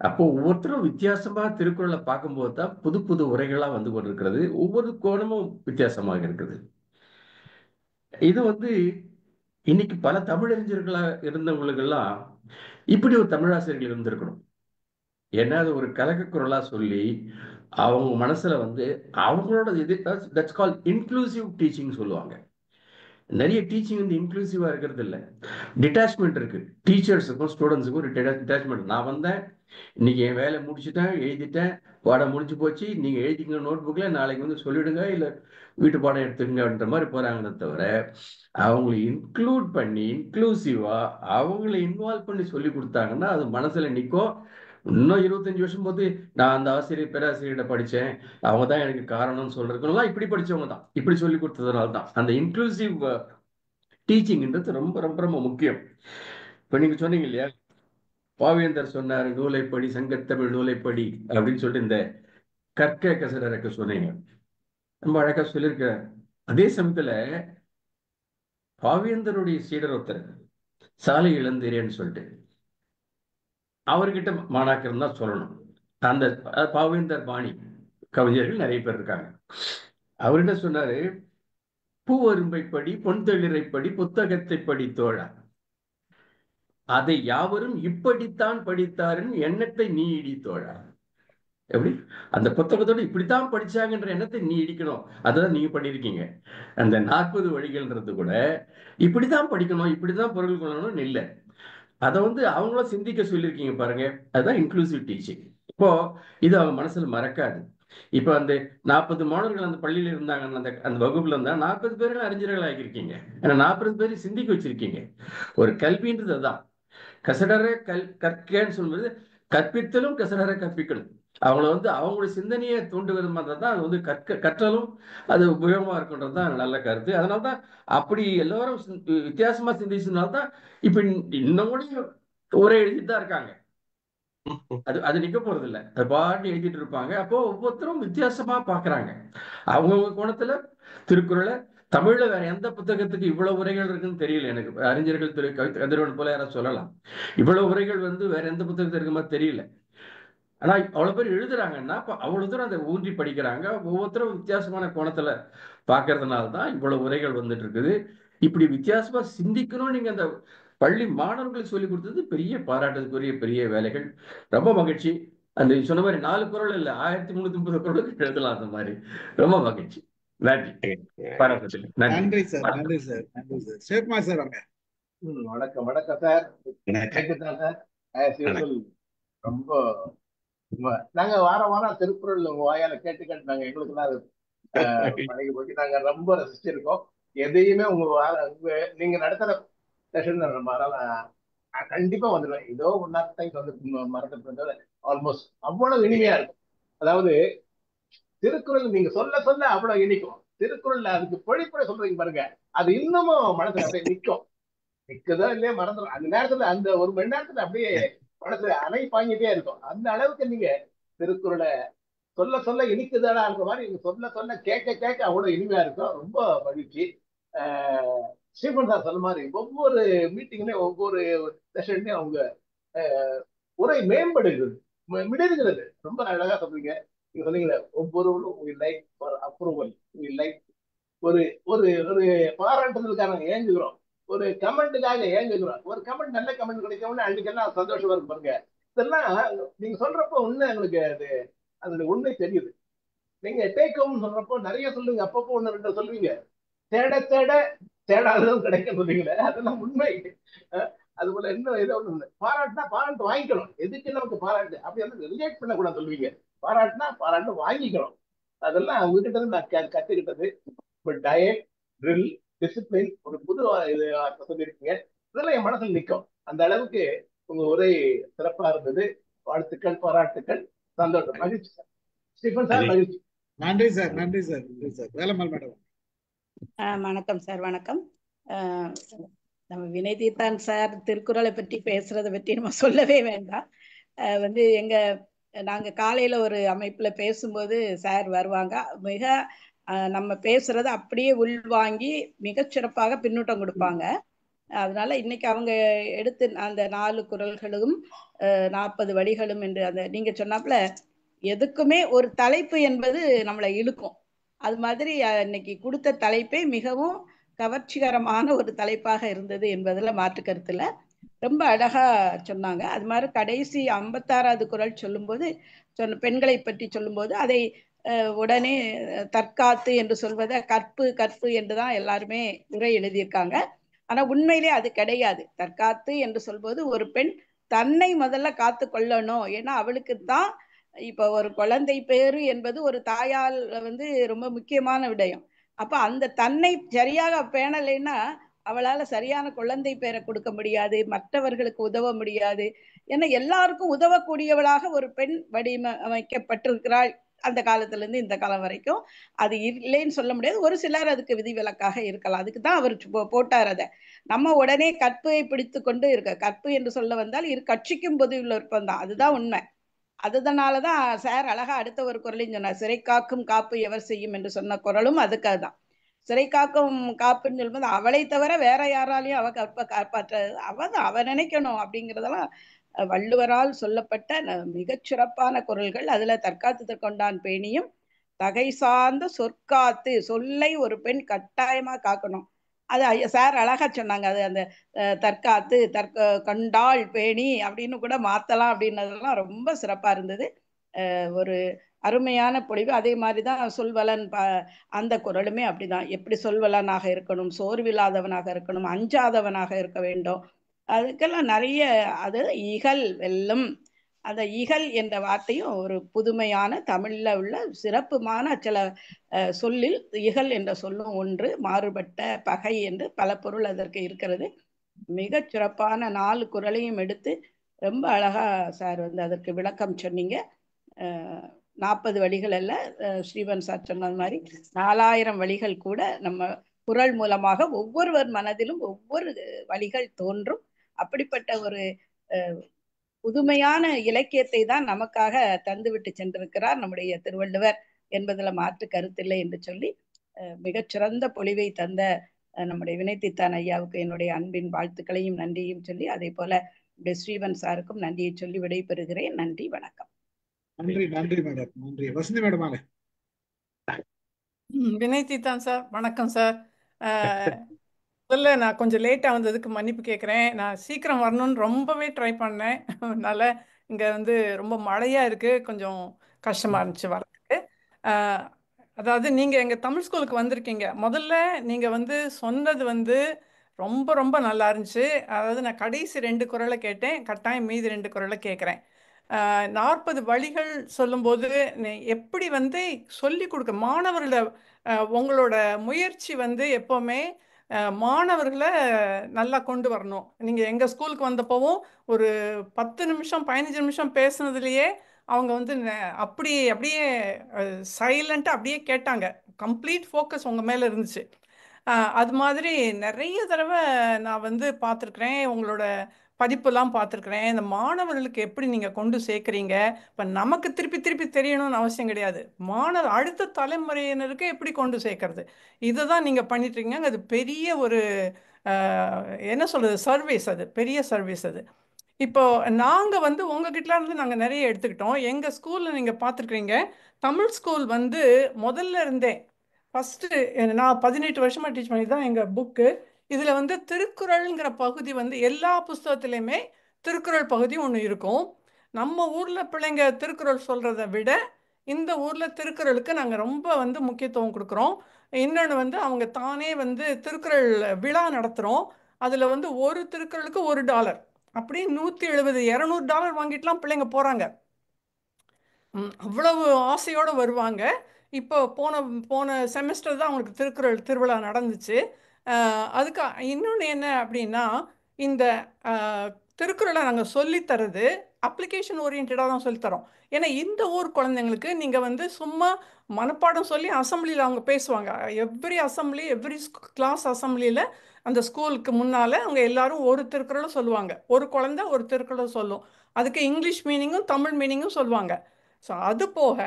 அப்போ ஒவ்வொருத்தரும் வித்தியாசமா திருக்குறளை பார்க்கும்போது தான் புது புது உரைகளா வந்து கொண்டிருக்கிறது. ஒவ்வொரு கோணமும் வித்தியாசமாக இருக்குது. இது இன்னைக்கு பல தமிழறிஞர்களா இருந்தவங்களுக்கெல்லாம் இப்படி ஒரு தமிழாசிரியர்கள் இருந்திருக்கணும். ஏன்னா அது ஒரு கலக்க குறளா சொல்லி அவங்க மனசுல அவங்களோட இது தட்ஸ் கால் இன்க்ளூசிவ் டீச்சிங் சொல்லுவாங்க. நிறைய டீச்சிங் இன்க்ளூசிவா இருக்கிறது இல்லை, டிட்டாச்மெண்ட் இருக்கு. டீச்சர்ஸுக்கும் ஸ்டூடெண்ட்ஸுக்கும் ஒரு டிட்டாச்மெண்ட். நான் வந்தேன், இன்னைக்கு என் வேலை முடிச்சுட்டேன், எழுதிட்டேன், பாடம் முடிஞ்சு போச்சு, நீங்க எழுதிங்க நோட் புக்ல, நாளைக்கு சொல்லிடுங்க, இல்ல வீட்டு பாடம் எடுத்துக்கங்கன்ற மாதிரி போறாங்களே தவிர அவங்களை இன்க்ளூட் பண்ணி இன்க்ளூசிவா அவங்களை இன்வால்வ் பண்ணி சொல்லி கொடுத்தாங்கன்னா அது மனசுல நிற்கும். இன்னும் 25 வருஷம் போது நான் அந்த ஆசிரியர் பேராசிரியர்கிட்ட படித்தேன், அவங்க தான் எனக்கு காரணம்னு சொல்றதுக்குலாம் இப்படி படித்தவங்க தான், இப்படி சொல்லி கொடுத்ததுனால தான் அந்த இன்க்ளூசிவ் டீச்சிங்ன்றது ரொம்ப ரொம்ப ரொம்ப முக்கியம். இப்போ நீங்கள் சொன்னீங்க இல்லையா, பாவேந்தர் சொன்னார் நூலைப்படி சங்கத்தமிழ் நூலைப்படி அப்படின்னு சொல்லிட்டு இந்த கற்க கசடரக்க சொன்னீங்க, ரொம்ப அழகா சொல்லியிருக்கிறார். அதே சமயத்துல பாவேந்தருடைய சீடர் ஒருத்தர் சாலை இளந்தேரேன்னு சொல்லிட்டு அவர்கிட்ட மாணாக்கர் தான் சொல்லணும். அந்த பாவேந்தர் பாணி கவிஞர்கள் நிறைய பேர் இருக்காங்க. அவர்கிட்ட சொன்னாரு, பூவரும்பை படி பொன்தெளிரை படி புத்தகத்தை படி தோழா, அதை யாவரும் இப்படித்தான் படித்தாருன்னு எண்ணத்தை நீ இடி தோழா. எப்படி அந்த புத்தகத்தோட இப்படித்தான் படிச்சாங்கன்ற எண்ணத்தை நீ இடிக்கணும். அதான் நீங்க பண்ணிருக்கீங்க. அந்த 40 வழிகள்ன்றது கூட இப்படித்தான் படிக்கணும், இப்படிதான் பொருள் கொள்ளணும்னு இல்லை. அதை அவங்களும் சிந்திக்க சொல்லியிருக்கீங்க பாருங்க. அதுதான் இன்க்ளூசிவ் டீச்சிங். இப்போ இது அவங்க மனசுல மறக்காது. இப்போ அந்த 40 மாணவர்கள் அந்த பள்ளியில இருந்தாங்க, அந்த வகுப்புல இருந்தா 40 பேர்கள் அறிஞர்கள் ஆகியிருக்கீங்க. ஏன்னா 40 பேரை சிந்திக்க வச்சிருக்கீங்க. ஒரு கல்வின்றது அதுதான். கசடர கற்கன்னு சொல்வது கற்பித்தலும் கசடர கற்பிக்கணும். அவங்கள அவங்களுடைய சிந்தனையை தூண்டுவது மாதிரி தான் அது கற்றலும் அது உபயோகமா இருக்குன்றது தான் நல்ல கருத்து. அதனால்தான் அப்படி எல்லாரும் வித்தியாசமா சிந்திச்சதுனால்தான் இப்ப இன்னும் கூட ஒரே எழுதிட்டு தான் இருக்காங்க. அது நிக்க போறது இல்லை, அது பாட்டு எழுதிட்டு இருப்பாங்க. அப்போ ஒவ்வொருத்தரும் வித்தியாசமா பாக்குறாங்க அவங்கவுங்க கோணத்துல. திருக்குறளை தமிழ்ல வேற எந்த புத்தகத்துக்கு இவ்வளவு உரைகள் இருக்குன்னு தெரியல எனக்கு. அறிஞர்கள் திரு கதிரவன் போல யாராவது சொல்லலாம், இவ்வளவு உரைகள் வேற எந்த புத்தகத்துக்கு இருக்க மாதிரி தெரியல. ஆனா அவ்வளவு பேர் எழுதுறாங்கன்னா அவ்வளவு தூரம் அதை ஊன்றி படிக்கிறாங்க. ஒவ்வொருத்தரும் வித்தியாசமான கோணத்துல பாக்குறதுனால்தான் இவ்வளவு உரைகள் வந்துட்டு இருக்குது. இப்படி வித்தியாசமா சிந்திக்கணும் நீங்க அந்த பள்ளி மாணவர்களுக்கு சொல்லி கொடுத்தது பெரிய பாராட்டுக்குரிய பெரிய வேலைகள். ரொம்ப மகிழ்ச்சி. அந்த சொன்ன மாதிரி 4 குறள் இல்ல 1330 குறளுக்கு எழுதலாம். அந்த மாதிரி ரொம்ப மகிழ்ச்சி. நன்றி. பாராட்டுதல். நன்றி சார். நன்றி சார். நன்றி சார். சிவகுமார் சார் வாங்க. வணக்கம். வணக்கம் சார். சார் ரொம்ப நாங்க வாரம் திருக்குறள் உங்க வாயால கேட்டு நாங்க எங்களுக்குலாம் அது பழகி போட்டு நாங்க ரொம்ப ரசிச்சிருக்கோம். எதையுமே நீங்க நடத்துற செஷன் கண்டிப்பா வந்துடுவேன். ஏதோ ஒன் ஆஃப் டைம் மறந்துட்டு ஆல்மோஸ்ட் அவ்வளவு இனிமையா இருக்கும். அதாவது திருக்குறள் நீங்க சொல்ல சொல்ல அவ்வளவு இனிக்கும். திருக்குறள்ல அதுக்கு பொழிப்புரை சொல்றீங்க பாருங்க, அது இன்னமும் மனசுல அப்படியே நிக்குதோ இல்லையா மறந்துடும். அந்த நேரத்துல அந்த 1 மணி நேரத்துல அப்படியே மனசுல அணை பாஞ்சிட்டே இருக்கும். அந்த அளவுக்கு நீங்க திருக்குறளை சொல்ல சொல்ல இனிக்குதாடா இருக்கிற மாதிரி நீங்க சொல்ல சொல்ல கேட்க அவ்வளவு இனிமையா இருக்கும். ரொம்ப மகிழ்ச்சி. ஸ்ரீபன் சார் சொன்ன மாதிரி ஒவ்வொரு மீட்டிங்லயும் ஒவ்வொரு செஷன்லயும் அவங்க உரை மேம்படுகிறது, மிடறுகிறது. ரொம்ப அழகா சொல்றீங்க. நீங்க சொன்னீங்களே ஒவ்வொருவரும் அப்ரூவல் ஒரு ஒரு ஒரு பாராட்டுதலுக்கான ஏங்குகிறோம், ஒரு கமெண்ட்டுக்காக ஏங்குகிறோம். ஒரு கமெண்ட் நல்ல கமெண்ட் கிடைக்கணும்னு அன்னைக்கெல்லாம் சந்தோஷமா இருக்கு பாருங்க. இதெல்லாம் நீங்க சொல்றப்போ உண்மை எங்களுக்கு அதோட உண்மை தெரியுது. நீங்க டேக் ஹோம் சொல்றப்போ நிறைய சொல்லுங்க, அப்பப்போ 1-2 சொல்லுவீங்க. தேடாததும் கிடைக்கும் சொல்றீங்களே, அதெல்லாம் உண்மை. அது போல இன்னும் ஏதோ ஒண்ணு பாராட்டுனா பாராட்டு வாங்கிக்கணும். எதுக்கு நமக்கு பாராட்டு அப்படி ரிஜெக்ட் பண்ணக்கூடாது சொல்லுவீங்க. பாராட்டுனா பாராட்டு வாங்கிக்கணும். அதெல்லாம் உங்ககிட்ட இருந்து நான் கத்துக்கிட்டது. பட் டயட், ட்ரில், டிசிப்ளின் ஒரு புது இது சொல்லியிருக்கீங்க. இதெல்லாம் என் மனசுல நிற்கும். அந்த அளவுக்கு உங்க உரை சிறப்பா இருந்தது. வாழ்த்துக்கள், பாராட்டுக்கள், சந்தோஷம், மகிழ்ச்சி சார். ஸ்டீபன் சார் மகிழ்ச்சி. நன்றி சார். நன்றி சார். நன்றி சார். வேலம்மாள் மேடம். வணக்கம் சார். வணக்கம். நம்ம வினய் தீர்த்தான் சார் திருக்குறளை பற்றி பேசுறதை பற்றி நம்ம சொல்லவே வேண்டாம். நாங்க காலையில ஒரு அமைப்புல பேசும்போது சார் வருவாங்க. மிக நம்ம பேசுறத அப்படியே உள்வாங்கி மிகச்சிறப்பாக பின்னூட்டம் கொடுப்பாங்க. அதனால இன்னைக்கு அவங்க எடுத்து அந்த 4 குறள்களும் 40 வழிகளும் என்று அந்த நீங்க சொன்னாப்புல எதுக்குமே ஒரு தலைப்பு என்பது நம்மளை இழுக்கும். அது மாதிரி இன்னைக்கு கொடுத்த தலைப்பே மிகவும் கவர்ச்சிகரமான ஒரு தலைப்பாக இருந்தது என்பதுல மாற்று கருத்துல ரொம்ப அழகா சொன்னாங்க. அது மாதிரி கடைசி 56வது குறள் சொல்லும்போது பெண்களை பற்றி சொல்லும்போது அதை உடனே தற்காத்து என்று சொல்வதை கற்பு என்றுதான் எல்லாருமே உரை எழுதியிருக்காங்க. ஆனா உண்மையிலே அது கிடையாது. தற்காத்து என்று சொல்வது ஒரு பெண் தன்னை முதல்ல காத்து கொள்ளணும். ஏன்னா அவளுக்கு தான் இப்ப ஒரு குழந்தை பேரு என்பது ஒரு தாயால் ரொம்ப முக்கியமான விடயம். அப்ப அந்த தன்னை சரியாக பேணலைன்னா அவளால சரியான குழந்தை பேரை கொடுக்க முடியாது, மற்றவர்களுக்கு உதவ முடியாது. ஏன்னா எல்லாருக்கும் உதவக்கூடியவளாக ஒரு பெண் வடிவமைக்கப்பட்டிருக்கிறாள் அந்த காலத்துல இருந்து இந்த காலம் வரைக்கும். அது இல்லைன்னு சொல்ல முடியாது. ஒரு சிலர் அதுக்கு விதிவிலக்காக இருக்கலாம். அதுக்கு தான் அவர் போட்டார் அதை. நம்ம உடனே கற்பை பிடித்து கொண்டு இருக்க, கற்பு என்று சொல்ல வந்தால் இரு கட்சிக்கும் பொது விருப்பம் தான், அதுதான் உண்மை. அதனாலதான் சார் அழகா அடுத்த ஒரு குரலையும் சொன்னார், சிறை காக்கும் காப்பு எவர் செய்யும் என்று சொன்ன குரலும் அதுக்காக தான். சிறை காக்கும் காப்புன்னு சொல்லும்போது அவளை தவிர வேற யாராலையும் அவ காப்பாற்ற அவ நினைக்கணும் அப்படிங்கிறதெல்லாம் வள்ளுவரால் சொல்லப்பட்ட மிகச்சிறப்பான குரல்கள். அதுல தற்காத்து கொண்டான் பேணியும் தகை சார்ந்த சொற்காத்து, சொல்லை ஒரு பெண் கட்டாயமா காக்கணும். அது சார் அழகா சொன்னாங்க. அது அந்த தற்காத்து கண்டாள் பேணி அப்படின்னு கூட மாத்தலாம் அப்படின்னதெல்லாம் ரொம்ப சிறப்பா இருந்தது. ஒரு அருமையான பொழிவு. அதே மாதிரிதான் சொல்வலன் அந்த குரலுமே அப்படிதான். எப்படி சொல்வலனாக இருக்கணும், சோர்வில்லாதவனாக இருக்கணும், அஞ்சாதவனாக இருக்க வேண்டும். அதுக்கெல்லாம் நிறைய அது இகல் வெல்லும். அந்த இகல் என்ற வார்த்தையும் ஒரு புதுமையான தமிழ்ல உள்ள சிறப்புமான சில சொல்லில் இகல் என்ற சொல்லும் ஒன்று. மாறுபட்ட பகை என்று பல பொருள் அதற்கு இருக்கிறது. மிக சிறப்பான 4 குரலையும் எடுத்து ரொம்ப அழகா சார் வந்து அதற்கு விளக்கம் சொன்னீங்க. 40 வழிகள் அல்ல, ஸ்ரீவன் சார் சொன்னது மாதிரி 4000 வழிகள் கூட நம்ம குரல் மூலமாக ஒவ்வொருவர் மனதிலும் ஒவ்வொரு வழிகள் தோன்றும். அப்படிப்பட்ட ஒரு புதுமையான இலக்கியத்தை தான் நமக்காக தந்துவிட்டு சென்றிருக்கிறார் நம்முடைய திருவள்ளுவர் என்பதுல மாற்று கருத்தில்லை என்று சொல்லி மிகச்சிறந்த பொழிவை தந்த நம்முடைய வினைத்தித்தான் ஐயாவுக்கு என்னுடைய அன்பின் வாழ்த்துக்களையும் நன்றியும் சொல்லி, அதே போல ஸ்ரீவன் சாருக்கும் நன்றியை சொல்லி விடைபெறுகிறேன். நன்றி, வணக்கம். நன்றி நன்றி மேடம். நன்றி. வசந்தி மேடம். வினைத்தித்தான் சார், வணக்கம் சார். முதல்ல நான் கொஞ்சம் லேட்டாக வந்ததுக்கு மன்னிப்பு கேட்குறேன். நான் சீக்கிரம் வரணும்னு ரொம்பவே ட்ரை பண்ணேன். அதனால இங்கே வந்து ரொம்ப மழையாக இருக்குது, கொஞ்சம் கஷ்டமாக இருந்துச்சு வரதுக்கு. அதாவது நீங்கள் எங்கள் தமிழ் ஸ்கூலுக்கு வந்திருக்கீங்க. முதல்ல நீங்கள் வந்து சொன்னது வந்து ரொம்ப ரொம்ப நல்லா இருந்துச்சு. அதாவது நான் கடைசி 2 குரலை கேட்டேன், கட்டாயம் மீதி 2 குரலை கேட்குறேன். 40 வழிகள் சொல்லும்போது எப்படி வந்து சொல்லி கொடுக்க மாணவர்களை, உங்களோட முயற்சி வந்து எப்போவுமே மாணவர்களை நல்லா கொண்டு வரணும். நீங்கள் எங்கள் ஸ்கூலுக்கு வந்தப்போவும் ஒரு 10 நிமிஷம் 15 நிமிஷம் பேசுனதுலேயே அவங்க வந்து அப்படியே சைலண்ட்டாக அப்படியே கேட்டாங்க. கம்ப்ளீட் ஃபோக்கஸ் உங்கள் மேலே இருந்துச்சு. அது மாதிரி நிறைய தடவை நான் வந்து பார்த்துருக்குறேன், உங்களோட பதிப்பெல்லாம் பார்த்துருக்குறேன். இந்த மாணவர்களுக்கு எப்படி நீங்கள் கொண்டு சேர்க்குறீங்க. இப்போ நமக்கு திருப்பி திருப்பி தெரியணும்னு அவசியம் கிடையாது, அடுத்த தலைமுறையினருக்கு எப்படி கொண்டு சேர்க்கறது, இதை தான் நீங்கள் பண்ணிட்டுருக்கீங்க. அது பெரிய ஒரு என்ன சொல்கிறது, சர்வீஸ். அது பெரிய சர்வீஸ். அது இப்போ நாங்கள் வந்து உங்ககிட்ட இருந்து நாங்கள் நிறைய எடுத்துக்கிட்டோம். எங்கள் ஸ்கூலில் நீங்கள் பார்த்துருக்குறீங்க, தமிழ் ஸ்கூல் வந்து முதல்ல இருந்தே ஃபஸ்ட்டு நான் 18 வருஷமாக டீச் பண்ணி தான் எங்கள் புக்கு. இதில் வந்து திருக்குறள்ங்கிற பகுதி வந்து எல்லா புஸ்தகத்துலேயுமே திருக்குறள் பகுதி ஒன்று இருக்கும். நம்ம ஊரில் பிள்ளைங்க திருக்குறள் சொல்கிறத விட இந்த ஊரில் திருக்குறளுக்கு நாங்கள் ரொம்ப வந்து முக்கியத்துவம் கொடுக்குறோம். இன்னொன்று வந்து அவங்க தானே வந்து திருக்குறள் விழா நடத்துகிறோம். அதில் வந்து ஒரு திருக்குறளுக்கு $1, அப்படி 170 $200 வாங்கிட்டுலாம் பிள்ளைங்க போகிறாங்க. அவ்வளவு ஆசையோடு வருவாங்க. இப்போ போன செமஸ்டர் தான் அவங்களுக்கு திருக்குறள் திருவிழா நடந்துச்சு. அதுக்கு இன்னொன்று என்ன அப்படின்னா, இந்த திருக்குறளை நாங்கள் சொல்லித்தரது அப்ளிகேஷன் ஓரியன்டாக தான் சொல்லித்தரோம். ஏன்னா இந்த ஊர் குழந்தைங்களுக்கு நீங்கள் வந்து சும்மா மனப்பாடம் சொல்லி அசம்பிளியில் அவங்க பேசுவாங்க. எவ்ரி கிளாஸ் அசம்பிளியில் அந்த ஸ்கூலுக்கு முன்னால் அவங்க எல்லாரும் ஒரு திருக்குறளும் சொல்லுவாங்க. ஒரு குழந்தை ஒரு திருக்குறளும் சொல்லும். அதுக்கு இங்கிலீஷ் மீனிங்கும் தமிழ் மீனிங்கும் சொல்லுவாங்க. ஸோ அது போக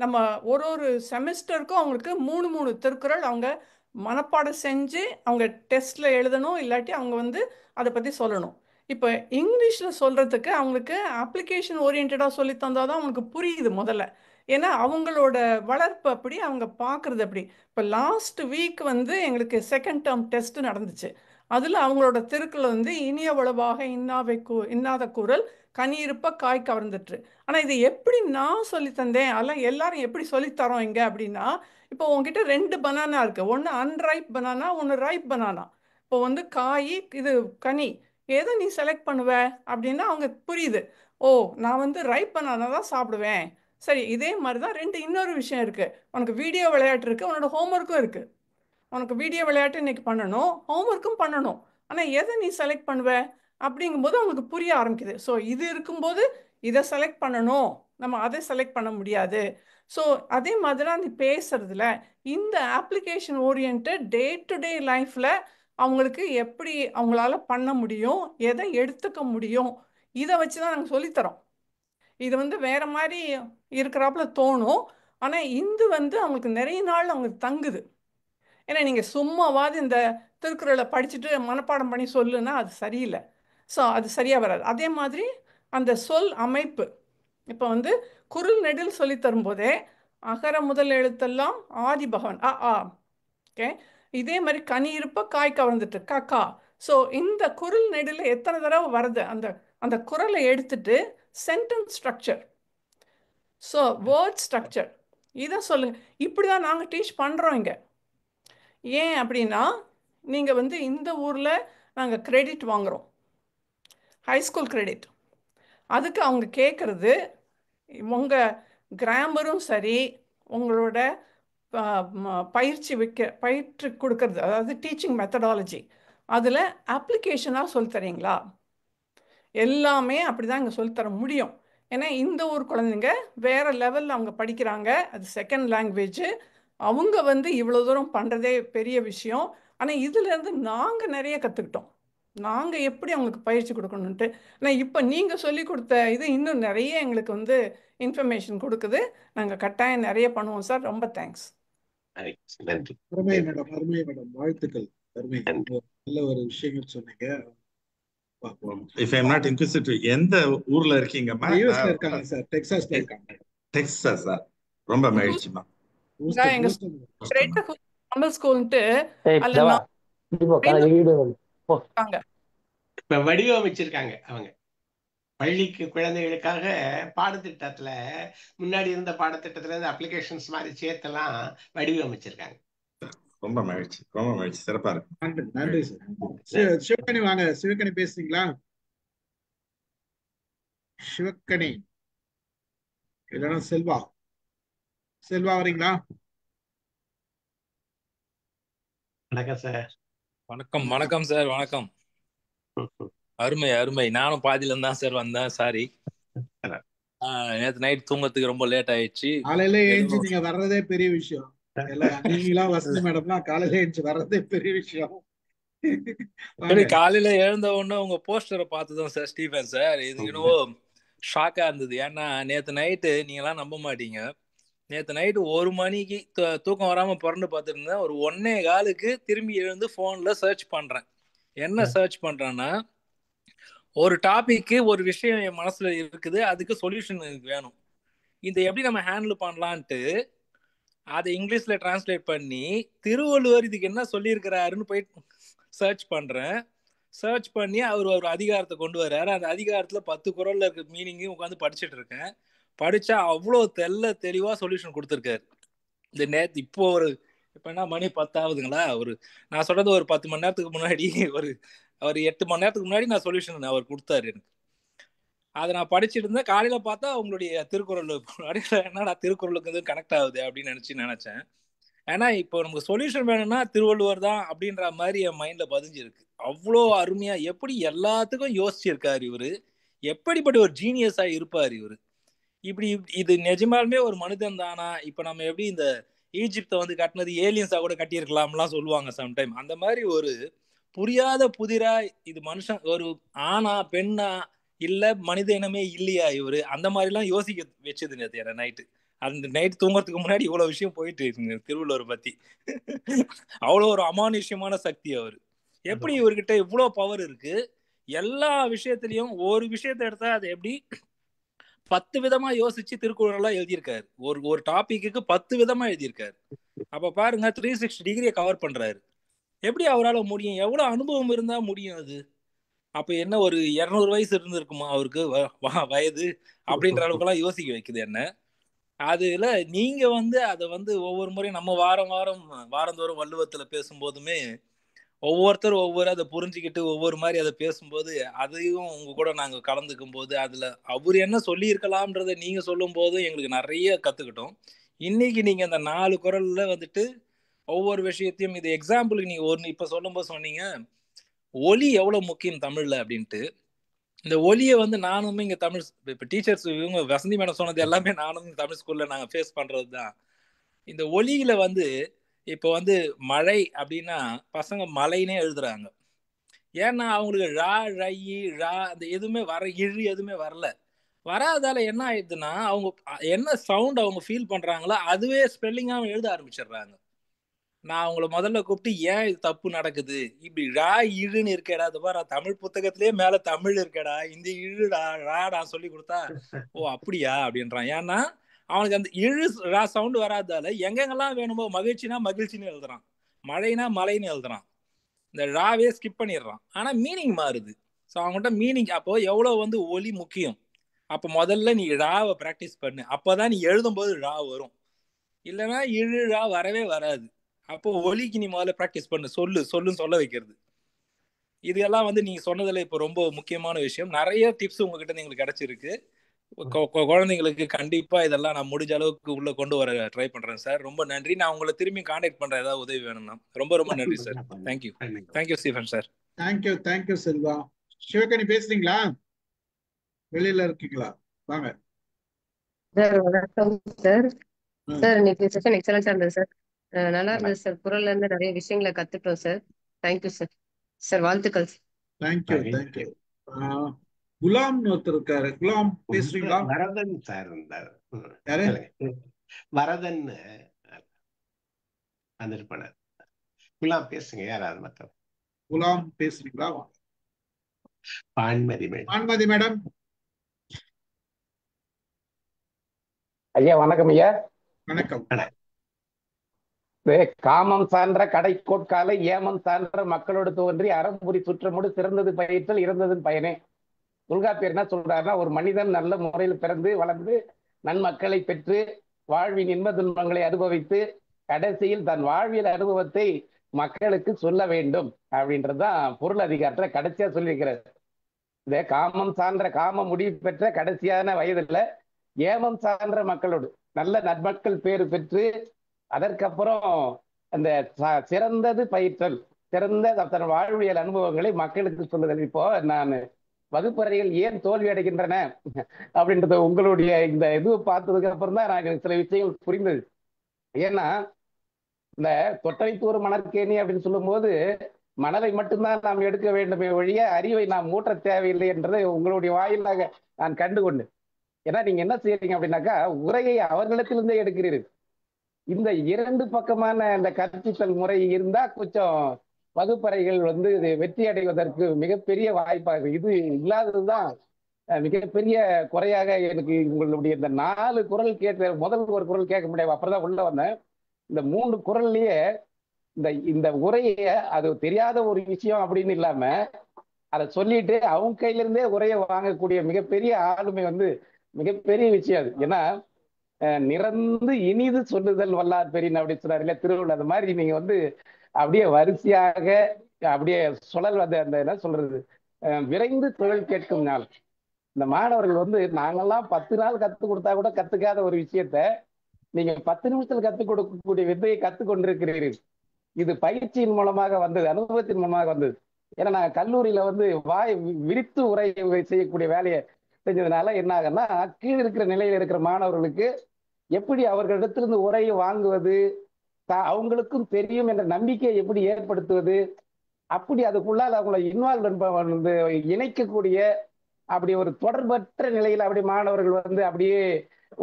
நம்ம ஒரு செமஸ்டருக்கும் அவங்களுக்கு 3 திருக்குறள் அவங்க மனப்பாடம் செஞ்சு அவங்க டெஸ்ட்டில் எழுதணும், இல்லாட்டி அவங்க வந்து அதை பற்றி சொல்லணும். இப்போ இங்கிலீஷில் சொல்கிறதுக்கு அவங்களுக்கு அப்ளிகேஷன் ஓரியன்டாக சொல்லி தந்தால் தான் அவங்களுக்கு புரியுது முதல்ல. ஏன்னா அவங்களோட வளர்ப்பு அப்படி, அவங்க பார்க்குறது அப்படி. இப்போ லாஸ்ட் வீக் வந்து எங்களுக்கு செகண்ட் டேர்ம் டெஸ்ட் நடந்துச்சு. அதில் அவங்களோட திருக்குறள் வந்து இனிய உளவாக இன்னாத கூறல் கனி இருப்ப காய் கவர்ந்துட்டு. ஆனால் இது எப்படி நான் சொல்லித்தந்தேன், அதெல்லாம் எல்லாரும் எப்படி சொல்லித்தரோம் இங்கே அப்படின்னா, இப்போ உங்ககிட்ட 2 பனானா இருக்குது, ஒன்று அன்ரைப் பனானா, ஒன்று ரைப் பனானா. இப்போ வந்து காய், இது கனி, எதை நீ செலக்ட் பண்ணுவ அப்படின்னா அவங்க புரியுது. ஓ, நான் வந்து ரைப் பனானா தான் சாப்பிடுவேன். சரி, இதே மாதிரி தான் இன்னொரு விஷயம் இருக்குது. உனக்கு வீடியோ விளையாட்டு இருக்குது, உன்னோட ஹோம்ஒர்க்கும் இருக்குது. உனக்கு வீடியோ விளையாட்டு இன்னைக்கு பண்ணணும், ஹோம்ஒர்க்கும் பண்ணணும். ஆனால் எதை நீ செலக்ட் பண்ணுவ அப்படிங்கும்போது அவங்களுக்கு புரிய ஆரம்பிக்குது. ஸோ இது இருக்கும்போது இதை செலக்ட் பண்ணணும், நம்ம அதை செலக்ட் பண்ண முடியாது. ஸோ அதே மாதிரி தான் நீ பேசுறதுல இந்த application oriented day to day லைஃப்ல அவங்களுக்கு எப்படி அவங்களால பண்ண முடியும், எதை எடுத்துக்க முடியும், இதை வச்சு தான் நாங்கள் சொல்லித்தரோம். இது வந்து வேற மாதிரி இருக்கிறாப்புல தோணும், ஆனால் இது வந்து அவங்களுக்கு நிறைய நாள் அவங்களுக்கு தங்குது. ஏன்னா நீங்கள் சும்மாவாது இந்த திருக்குறளை படிச்சுட்டு மனப்பாடம் பண்ணி சொல்லுன்னா அது சரியில்லை. ஸோ அது சரியாக வராது. அதே மாதிரி அந்த சொல் அமைப்பு இப்போ வந்து குரில் நெடில் சொல்லி தரும்போதே அகர முதல் எழுத்தெல்லாம் ஆதி பகவன் அ ஆ. ஓகே, இதே மாதிரி கனி இருப்ப காய் கவர்ந்துட்டு கா. ஸோ இந்த குரில் நெடில் எத்தனை தடவை வருது, அந்த அந்த குரலை எடுத்துட்டு sentence structure, so word structure இதை சொல்லுங்க. இப்படி தான் நாங்கள் டீச் பண்ணுறோம் இங்கே. ஏன் அப்படின்னா நீங்கள் வந்து இந்த ஊரில் நாங்கள் கிரெடிட் வாங்குகிறோம், ஹைஸ்கூல் கிரெடிட். அதுக்கு அவங்க கேட்குறது உங்கள் கிராமரும் சரி, உங்களோட பயிற்சி கொடுக்கறது, அதாவது டீச்சிங் மெத்தடாலஜி, அதில் அப்ளிகேஷனாக சொல்லித்தரீங்களா? எல்லாமே அப்படி தான் இங்கே சொல்லித்தர முடியும். ஏன்னா இந்த ஊர் குழந்தைங்க வேறு லெவலில் அவங்க படிக்கிறாங்க, அது செகண்ட் லாங்குவேஜ். அவங்க வந்து இவ்வளோ தூரம் பண்ணுறதே பெரிய விஷயம். ஆனால் இதுலேருந்து நாங்கள் நிறைய கற்றுக்கிட்டோம், நாங்கள் எப்படி அவங்களுக்கு பயிற்சி கொடுக்கணுன்ட்டு. ஆனால் இப்போ நீங்கள் சொல்லி கொடுத்த இது இன்னும் நிறைய எங்களுக்கு வந்து இன்ஃபர்மேஷன் கொடுக்குது. நாங்கள் கட்டாயம் நிறைய பண்ணுவோம் சார். ரொம்ப தேங்க்ஸ். நன்றி. அருமை மேடம், அருமை மேடம், வாழ்த்துக்கள். அருமை, நல்ல ஒரு விஷயங்கள் சொன்னீங்க. If I'm not inquisitive, எந்த ஊர்ல இருக்கீங்கம்மா? யூஎஸ்ல இருக்காங்க சார், டெக்சாஸ்ல இருக்காங்க. டெக்சாஸா? ரொம்ப மகிழ்ச்சிமா. எங்க தமிழ் ஸ்கூல்ட்டு இப்ப வடிவமைச்சிருக்காங்க அவங்க பள்ளிக்கு குழந்தைகளுக்காக. பாடத்திட்டத்துல முன்னாடி இருந்த பாடத்திட்டத்துல இருந்து அப்ளிகேஷன்ஸ் மாதிரி சேர்த்தெல்லாம் வடிவமைச்சிருக்காங்க. ரொம்ப மகிழ்ச்சி, ரொம்ப மகிழ்ச்சி, சிறப்பா இருக்கு. நன்றி சார். சிவகனி வாங்க, சிவகனி பேசுறீங்களா? சிவகனி இல்லைன்னா செல்வா, செல்வா வரீங்களா? வணக்கம் சார். வணக்கம், வணக்கம் சார், வணக்கம். அருமை அருமை. நானும் பாதியில இருந்தா சார் வந்தேன், சாரி. நேத்து நைட் தூங்கறதுக்கு ரொம்ப லேட் ஆயிடுச்சு. காலையில எழுந்து நீங்க வர்றதே பெரிய விஷயம். நீங்களா வசந்தி மேடம்லாம் காலையில எழுந்து வர்றதே பெரிய விஷயம். காலையில எழுந்த உடனே உங்க போஸ்டரை பார்த்துதான் சார் ஸ்டீஃபன் சார், இது இன்னும் ஷாக்கா இருந்தது. ஏன்னா நேத்து நைட்டு நீங்களாம் நம்ப மாட்டீங்க, நேத்து நைட்டு 1 மணிக்கு தூக்கம் வராம புரண்டு பார்த்துட்டு இருந்தேன். ஒரு 1:15க்கு திரும்பி எழுந்து போன்ல சர்ச் பண்றேன். என்ன சர்ச் பண்றேன்னா, ஒரு டாபிக்கு ஒரு விஷயம் என் மனசுல இருக்குது, அதுக்கு சொல்யூஷன் எனக்கு வேணும், இதை எப்படி நம்ம ஹேண்டில் பண்ணலான்ட்டு அதை இங்கிலீஷ்ல டிரான்ஸ்லேட் பண்ணி திருவள்ளுவர் இதுக்கு என்ன சொல்லியிருக்கிறாருன்னு போய் சர்ச் பண்றேன். சர்ச் பண்ணி அவர் ஒரு அதிகாரத்தை கொண்டு வர்றாரு. அந்த அதிகாரத்துல 10 குறள்ல இருக்க மீனிங்கையும் உட்காந்து படிச்சுட்டு இருக்கேன். படிச்சா அவ்வளோ தெளிவா சொல்யூஷன் கொடுத்துருக்காரு. இந்த நேத்து இப்போ இப்ப என்ன மணி 10 ஆகுதுங்களா, நான் சொல்றது ஒரு 10 மணி நேரத்துக்கு முன்னாடி, ஒரு 8 மணி நேரத்துக்கு முன்னாடி நான் சொல்யூஷன் அவர் கொடுத்தாரு எனக்கு. அதை நான் படிச்சுட்டு இருந்தேன். காலையில பார்த்தா உங்களுடைய திருக்குறள், என்னடா திருக்குறளுக்கு இது கனெக்ட் ஆகுது அப்படின்னு நினைச்சேன். ஏன்னா இப்போ நமக்கு சொல்யூஷன் வேணும்னா திருவள்ளுவர் தான் அப்படின்ற மாதிரி என் மைண்ட்ல பதிஞ்சிருக்கு. அவ்வளோ அருமையா எப்படி எல்லாத்துக்கும் யோசிச்சிருக்காரு இவரு, எப்படிப்பட்ட ஒரு ஜீனியஸா இருப்பார் இவரு. இப்படி இது நிஜமாலுமே ஒரு மனிதன் தானா? இப்ப நம்ம எப்படி இந்த ஈஜிப்தை வந்து கட்டினது ஏலியன்ஸா கூட கட்டியிருக்கலாம்லாம் சொல்லுவாங்க சம்டைம். அந்த மாதிரி ஒரு புரியாத புதிரா, இது மனுஷன் ஒரு ஆணா பெண்ணா இல்ல மனித இனமே இல்லையா இவரு, அந்த மாதிரி எல்லாம் யோசிக்க வச்சது நேற்று நைட்டு. அந்த நைட் தூங்குறதுக்கு முன்னாடி இவ்வளவு விஷயம் போயிட்டு இருக்குங்க திருவள்ளுவர் பத்தி. அவ்வளவு ஒரு அமானுஷ்யமான சக்தி அவரு. எப்படி இவர்கிட்ட இவ்வளவு பவர் இருக்கு, எல்லா விஷயத்திலையும் ஒரு விஷயத்த எடுத்தா அதை எப்படி 10 விதமா யோசிச்சு திருக்குறள் எழுதியிருக்காரு. ஒரு டாபிக்கு 10 விதமா எழுதியிருக்காரு. அப்ப பாருங்க 360 டிகிரியை கவர் பண்றாரு. எப்படி அவரால் முடியும்? எவ்வளவு அனுபவம் இருந்தா முடியும் அது? அப்ப என்ன ஒரு 200 வயசு இருந்திருக்குமா அவருக்கு வயது அப்படின்ற அளவுக்கு யோசிக்க வைக்குது என்ன. அதுல நீங்க அதை ஒவ்வொரு முறையும் நம்ம வாரந்தோறும் வள்ளுவத்துல பேசும்போதுமே ஒவ்வொருத்தரும் ஒவ்வொரு அதை புரிஞ்சுக்கிட்டு ஒவ்வொரு மாதிரி அதை பேசும்போது அதையும் உங்க கூட நாங்க கலந்துக்கும் போது அதுல அவர் என்ன சொல்லி இருக்கலாம்ன்றத நீங்க சொல்லும் போது எங்களுக்கு நிறைய கத்துக்கிட்டோம். இன்னைக்கு நீங்க அந்த 4 குறள்ல ஒவ்வொரு விஷயத்தையும். இது எக்ஸாம்பிளுக்கு நீங்க இப்ப சொல்லும்போது சொன்னீங்க ஒலி எவ்வளவு முக்கியம் தமிழ்ல அப்படின்ட்டு. இந்த ஒலியை வந்து நானுமே இங்க தமிழ் இப்ப டீச்சர்ஸ் இவங்க வசந்தி மேடம் சொன்னது எல்லாமே நானும் தமிழ் ஸ்கூல்ல நாங்க ஃபேஸ் பண்றதுதான். இந்த ஒலியில வந்து இப்ப வந்து மழை அப்படின்னா பசங்க மலைன்னே எழுதுறாங்க. ஏன்னா அவங்களுக்கு ரா ழை ரா அந்த எதுவுமே இழு எதுவுமே வரல. வராதால என்ன ஆயிடுதுன்னா அவங்க என்ன சவுண்ட் அவங்க ஃபீல் பண்றாங்களோ அதுவே ஸ்பெல்லிங்கா எழுத ஆரம்பிச்சிடுறாங்க. நான் அவங்கள முதல்ல கூப்பிட்டு ஏன் இது தப்பு நடக்குது, இப்படி ரா இழுன்னு இருக்கேடா, அது பாரு தமிழ் புத்தகத்திலேயே மேல தமிழ் இருக்கேடா, இந்த இழுடா ராடா சொல்லி கொடுத்தா ஓ அப்படியா அப்படின்றான். ஏன்னா அவனுக்கு அந்த இழு ரா சவுண்ட் வராதால எங்கெங்கெல்லாம் வேணுமோ மகிழ்ச்சினா மகிழ்ச்சின்னு எழுதுறான், மழைனா மழைன்னு எழுதுறான், இந்த ராவே ஸ்கிப் பண்ணிடுறான். ஆனா மீனிங் மாறுது. ஸோ அவங்ககிட்ட மீனிங் அப்போ எவ்வளவு வந்து ஒலி முக்கியம். அப்போ முதல்ல நீ ராவை ப்ராக்டிஸ் பண்ணு, அப்போதான் நீ எழுதும்போது ரா வரும். இல்லைன்னா இழு ரா வரவே வராது. அப்போ ஒலிக்கு நீ முதல்ல ப்ராக்டிஸ் பண்ணு, சொல்லுன்னு சொல்ல வைக்கிறது. இதெல்லாம் வந்து நீங்க சொன்னதுல இப்போ ரொம்ப முக்கியமான விஷயம். நிறைய டிப்ஸ் உங்ககிட்ட எங்களுக்கு கிடைச்சிருக்கு. குழந்தைங்களுக்கு கண்டிப்பா இதெல்லாம் நான் முடிஞ்ச அளவுக்கு உள்ள கொண்டு வர ட்ரை பண்றேன் சார். ரொம்ப நன்றி. நான் உங்களை திரும்பி கான்டாக்ட் பண்றேன் ஏதாவது உதவி வேணும்னா. ரொம்ப ரொம்ப நன்றி sir. Thank you thank you Stephen sir. Thank you Selva. Sivagani பேசுறீங்களா? வெளியில இருக்கீங்களா? வாங்க சார். வணக்கம் சார். சார் இன்னைக்கு செஷன் எக்ஸலண்டா இருந்தது சார். நல்லா இருந்தது சார். குரல்ல இருந்து நிறைய விஷயங்களை கத்துட்டோம் சார். Thank you sir. சார் வாழ்த்துக்கள். தேங்க்யூ. குலாம்னு ஒருத்தர் இருக்காரு. குலாம் பேசுறீங்களா? வரதன் சார் இருந்தார். யாரு? வரதன் வந்திருப்பார். குலாம் பேசுங்க. யாராவது மக்கள் குலாம் பேசுறீங்களா? பான்மதி மேடம். ஐயா வணக்கம் ஐயா. வணக்கம். காமம் சான்ற கடை கோட்காலை ஏமம் சான்ற மக்களோடு தோன்றி அறம்புரி சுற்றமுடு சிறந்தது பயிற்றல் இறந்ததன் பயனே. தொல்காப்பியர் என்ன சொல்றாருன்னா, ஒரு மனிதன் நல்ல முறையில் பிறந்து வளர்ந்து நன்மக்களை பெற்று வாழ்வின் இன்ப துன்பங்களை அனுபவித்து கடைசியில் தன் வாழ்வியல் அனுபவத்தை மக்களுக்கு சொல்ல வேண்டும் அப்படின்றதுதான் பொருள் அதிகாரத்துல கடைசியா சொல்லியிருக்கிறார். இந்த காமம் சான்ற காம முடிவு பெற்ற கடைசியான வயதுல ஏமம் சான்ற மக்களோடு நல்ல நன்மக்கள் பேறு பெற்று அதற்கப்புறம் அந்த சிறந்தது பயிற்றல், சிறந்த தன் வாழ்வியல் அனுபவங்களை மக்களுக்கு சொல்லுதல். இப்போ நான் வகுப்பறைகள் ஏன் தோல்வி அடைகின்றன அப்படின்றத உங்களுடைய இந்த இது பார்த்ததுக்கு அப்புறம் தான் நான் சில விஷயங்கள் புரிந்தது. ஏன்னா இந்த தொட்டவைத்தூர் மணற்கேணி அப்படின்னு சொல்லும் போது மணலை மட்டும்தான் நாம் எடுக்க வேண்டுமே ஒழிய அறிவை நாம் மூற்ற தேவையில்லை என்றதை உங்களுடைய வாயிலாக நான் கண்டுகொண்டேன். ஏன்னா நீங்க என்ன செய்யறீங்க அப்படின்னாக்கா உரையை அவர்களிடத்திலிருந்தே எடுக்கிறீர்கள். இந்த இரண்டு பக்கமான இந்த கற்பித்தல் முறை இருந்தா கொஞ்சம் வகுப்பறைகள் வந்து வெற்றி அடைவதற்கு மிகப்பெரிய வாய்ப்பாக, இது இல்லாததுதான் மிகப்பெரிய குறையாக எனக்கு உங்களுடைய இந்த 4 குரல் கேட்ட முதல் ஒரு குரல் கேட்க முடியாது. அப்புறம் உள்ள வந்தேன். இந்த 3 குரல்லையே இந்த உரைய அது தெரியாத ஒரு விஷயம் அப்படின்னு இல்லாம அதை சொல்லிட்டு அவங்க கையில இருந்தே உரையை வாங்கக்கூடிய மிகப்பெரிய ஆளுமை வந்து மிகப்பெரிய விஷயம் அது. ஏன்னா நிறந்து இனிது சொல்லுதல் வல்லார் பெரியன் அப்படின்னு சொன்னார் இல்லையா திருவள்ளுவர். அந்த மாதிரி நீங்க வந்து அப்படியே வரிசையாக அப்படியே சுழல் அந்த என்ன சொல்றது விரைந்து தொழில் கேட்கும் நாள். இந்த மாணவர்கள் வந்து நாங்கெல்லாம் 10 நாள் கத்துக் கொடுத்தா கூட கத்துக்காத ஒரு விஷயத்த நீங்க 10 நிமிஷத்துல கத்துக் கொடுக்கக்கூடிய வித்தையை கத்துக் கொண்டிருக்கிறீர்கள். இது பயிற்சியின் மூலமாக வந்தது, அனுபவத்தின் மூலமாக வந்தது. ஏன்னா நாங்க கல்லூரியில வந்து வாய் விரித்து உரை செய்யக்கூடிய வேலையை செஞ்சதுனால என்ன ஆகுன்னா கீழ் இருக்கிற நிலையில இருக்கிற மாணவர்களுக்கு எப்படி அவர்களிடத்திலிருந்து உரையை வாங்குவது, அவங்களுக்கும் தெரியும் என்ற நம்பிக்கையை எப்படி ஏற்படுத்துவது, அப்படி அதுக்குள்ளால் அவங்கள இன்வால்வ் இணைக்கக்கூடிய அப்படி ஒரு தொடர்பற்ற நிலையில் அப்படி மாணவர்கள் வந்து அப்படியே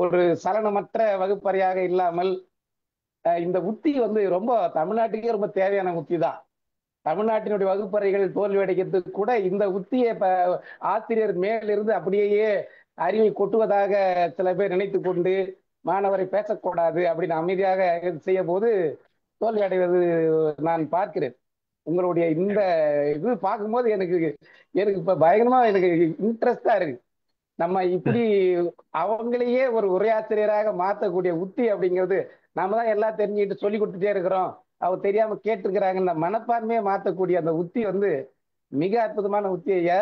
ஒரு சலனமற்ற வகுப்பறையாக இல்லாமல் இந்த உத்தி வந்து ரொம்ப தமிழ்நாட்டுக்கே ரொம்ப தேவையான உத்தி தான். தமிழ்நாட்டினுடைய வகுப்பறைகள் தோல்வி அடைக்கிறதுக்கு கூட இந்த உத்தியை ஆசிரியர் மேலிருந்து அப்படியே அறிவை கொட்டுவதாக சில பேர் நினைத்து கொண்டு மாணவரை பேசக்கூடாது அப்படின்னு அமைதியாக செய்ய போது தோல்வி அடைவது நான் பார்க்கிறேன். உங்களுடைய இந்த இது பார்க்கும்போது எனக்கு இப்ப பயங்கரமா எனக்கு இன்ட்ரெஸ்டா இருக்கு. நம்ம இப்படி அவங்களையே ஒரு உரையாசிரியராக மாற்றக்கூடிய உத்தி அப்படிங்கிறது நாம தான் எல்லாம் தெரிஞ்சுக்கிட்டு சொல்லி கொடுத்துட்டே இருக்கிறோம், அவர் தெரியாம கேட்டிருக்கிறாங்க. இந்த மனப்பான்மையை மாற்றக்கூடிய அந்த உத்தி வந்து மிக அற்புதமான உத்தி ஐயா.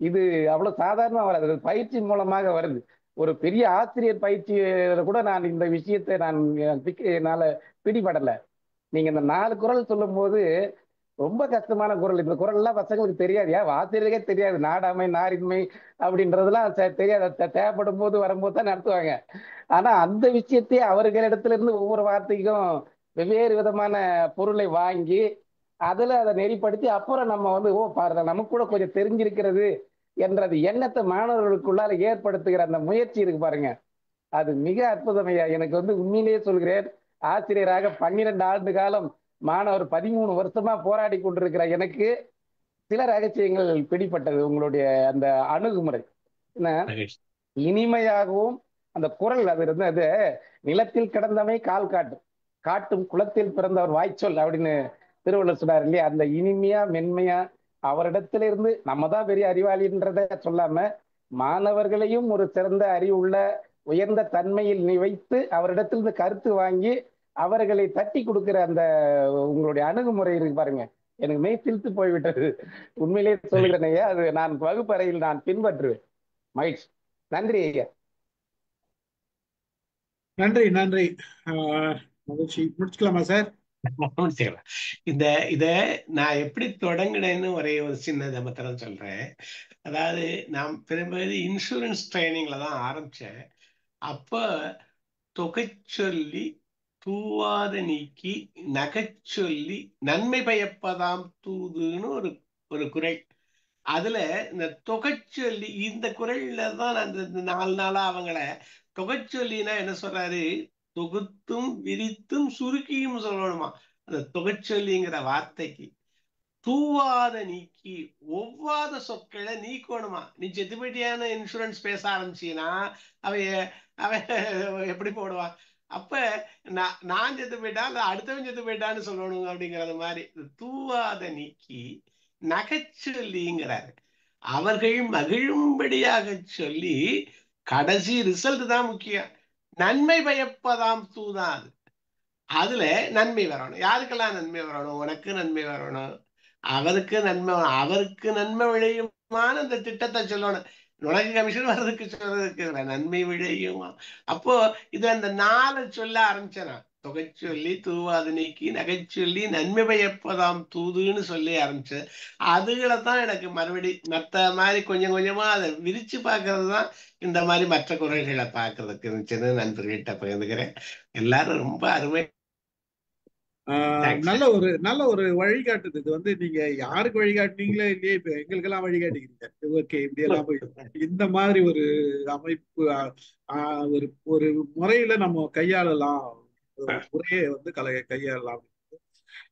இது அவ்வளவு சாதாரணமா வராது, பயிற்சி மூலமாக வருது. ஒரு பெரிய ஆசிரியர் பயிற்சியில கூட நான் இந்த விஷயத்தை என்னால பிடிபடலை. நீங்க இந்த 4 குறள் சொல்லும் போது ரொம்ப கஷ்டமான குறள். இந்த குறள்லாம் பசங்களுக்கு தெரியாது, ஆசிரியருக்கே தெரியாது. நாடாமை, நாரின்மை அப்படின்றதெல்லாம் தெரியாது. தேவைப்படும் போது வரும்போது தான் நடத்துவாங்க. ஆனா அந்த விஷயத்தையே அவர்களிடத்துல இருந்து ஒவ்வொரு வார்த்தைக்கும் வெவ்வேறு விதமான பொருளை வாங்கி அதுல அதை நெறிப்படுத்தி அப்புறம் நம்ம ஓ பாருங்க நமக்கு கூட கொஞ்சம் தெரிஞ்சிருக்கிறது என்றது எண்ணத்தை மாணவர்களுக்குள்ளார ஏற்படுத்துகிற அந்த முயற்சி இருக்கு பாருங்க, அது மிக அற்புதம் ஐயா. எனக்கு உண்மையிலேயே சொல்கிறேன், ஆசிரியராக 12 ஆண்டு காலம் மாணவர் 13 வருஷமா போராடி கொண்டிருக்கிற எனக்கு சில ரகசியங்கள் பிடிப்பட்டது. உங்களுடைய அந்த அணுகுமுறை இனிமையாகவும் அந்த குரல் அது நிலத்தில் கிடந்தமை கால் காட்டும், காட்டும் குளத்தில் பிறந்தவர் வாய்ச்சொல் அப்படின்னு திருவள்ளுவர் சொன்னார் இல்லையா? அந்த இனிமையா மென்மையா அவரிடத்துல இருந்து நம்ம தான் பெரிய அறிவாளின்றத சொல்லாம மாணவர்களையும் ஒரு சிறந்த அறிவுள்ள உயர்ந்த தன்மையில் வைத்து அவரிடத்திலிருந்து கருத்து வாங்கி அவர்களை தட்டி கொடுக்கிற அந்த உங்களுடைய அணுகுமுறை இருக்கு பாருங்க, எனக்கு மெய் சிலித்து போய்விட்டது. உண்மையிலேயே சொல்கிறேன் ஐயா, அது நான் வகுப்பறையில் நான் பின்பற்றுவேன். மகிழ்ச்சி. நன்றி ஐயா. நன்றி நன்றி. மகிழ்ச்சி. முடிச்சுக்கலாமா சார்? இத நான் எப்படி தொடங்கினேன்னு ஒரே ஒரு சின்னதை மாத்திரம் சொல்றேன். அதாவது நான் பெரும்பாலும் இன்சூரன்ஸ் ட்ரைனிங்ல தான் ஆரம்பிச்சேன். அப்ப தொகைச்சொல்லி தூவாத நீக்கி நகைச்சொல்லி நன்மை பயப்பதாம் தூதுன்னு ஒரு குறள். அதுல இந்த தொகைச்சொல்லி இந்த குறள்ல தான் அந்த 4 நாளா அவங்கள தொகைச்சொல்லினா என்ன சொல்றாரு, தொகுத்தும் விரித்தும் சுருக்கியும் சொல்லணுமா. அந்த தொகைச்சொல்லிங்கிற வார்த்தைக்கு தூவாத நீக்கி ஒவ்வாத சொற்களை நீக்கணுமா. நீ செத்து போயிட்டியான இன்சூரன்ஸ் பேச ஆரம்பிச்சீன்னா அவ எப்படி போடுவான். அப்ப நான் செத்து போயிட்டா இல்ல அடுத்தவன் செத்து போயிட்டான்னு சொல்லணும் அப்படிங்கறது மாதிரி தூவாத நீக்கி நகைச்சொல்லிங்கிறாரு. அவர்கள் மகிழும்படியாக சொல்லி கடைசி ரிசல்ட் தான் முக்கியம். நன்மை பயப்பதாம் தூதான். அதுல நன்மை வரணும். யாருக்கெல்லாம் நன்மை வரணும்? உனக்கு நன்மை வரணும், அவருக்கு நன்மை விளையுமான அந்த திட்டத்தை சொல்லணும். உனக்கு கமிஷன் வர்றதுக்கு சொல்றதுக்கு நன்மை விளையுமா. அப்போ இது அந்த 4 சொல்ல ஆரம்பிச்சேன். தொகைச்சொல்லி தூவாது நீக்கி நகைச்சொல்லி நன்மை பயப்பதாம் தூதுன்னு சொல்லி ஆரம்பிச்சேன். அதுகளைத்தான் எனக்கு மறுபடி மற்ற மாதிரி கொஞ்சம் கொஞ்சமா அதை விரிச்சு பார்க்கறது தான் இந்த மாதிரி மற்ற குறள்களை பார்க்கறதுக்கு இருந்துச்சுன்னு நண்பர்கள்கிட்ட பகிர்ந்துக்கிறேன். எல்லாரும் ரொம்ப அருமை. நல்ல ஒரு வழிகாட்டுது. இது நீங்க யாருக்கு வழிகாட்டுனீங்களோ இல்லையே, இப்ப எங்களுக்கெல்லாம் வழிகாட்டிக்கிறீங்க. ஓகே, இப்படி எல்லாம் போய் இந்த மாதிரி ஒரு அமைப்பு ஒரு ஒரு முறையில நம்ம கையாளலாம், முறையை கையாளலாம்.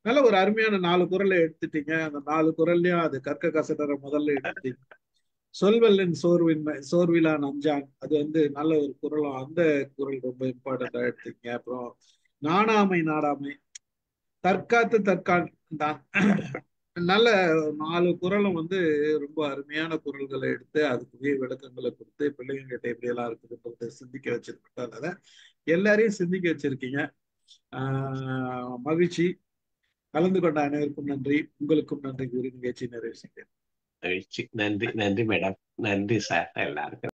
நல்ல ஒரு அருமையான 4 குறளை எடுத்துட்டீங்க. அந்த 4 குறள்லயும் அது கற்க கசடர முதல்ல எடுத்துட்டீங்க. சொல்வல்லின் சோர்விலா நஞ்சான், அது நல்ல ஒரு குறளும். அந்த குறள் ரொம்ப இம்பார்ட்டண்டா எடுத்தீங்க. அப்புறம் நாணாமை நாடாமை, தற்காத்து தற்கான் தான். நல்ல 4 குறளும் ரொம்ப அருமையான குறள்களை எடுத்து அதுக்குரிய விளக்கங்களை கொடுத்து பிள்ளைங்க கிட்ட எப்படி எல்லாம் இருக்குதுன்றத சிந்திக்க வச்சிருக்கீங்க. எல்லாரையும் சிந்திக்க வச்சிருக்கீங்க. மகிழ்ச்சி. கலந்து கொண்ட அனைவருக்கும் நன்றி. உங்களுக்கும் நன்றி கூறி நிகழ்ச்சி நிறைவு செய்கிறேன். நன்றி மேடம். நன்றி சார் எல்லாருக்கும்.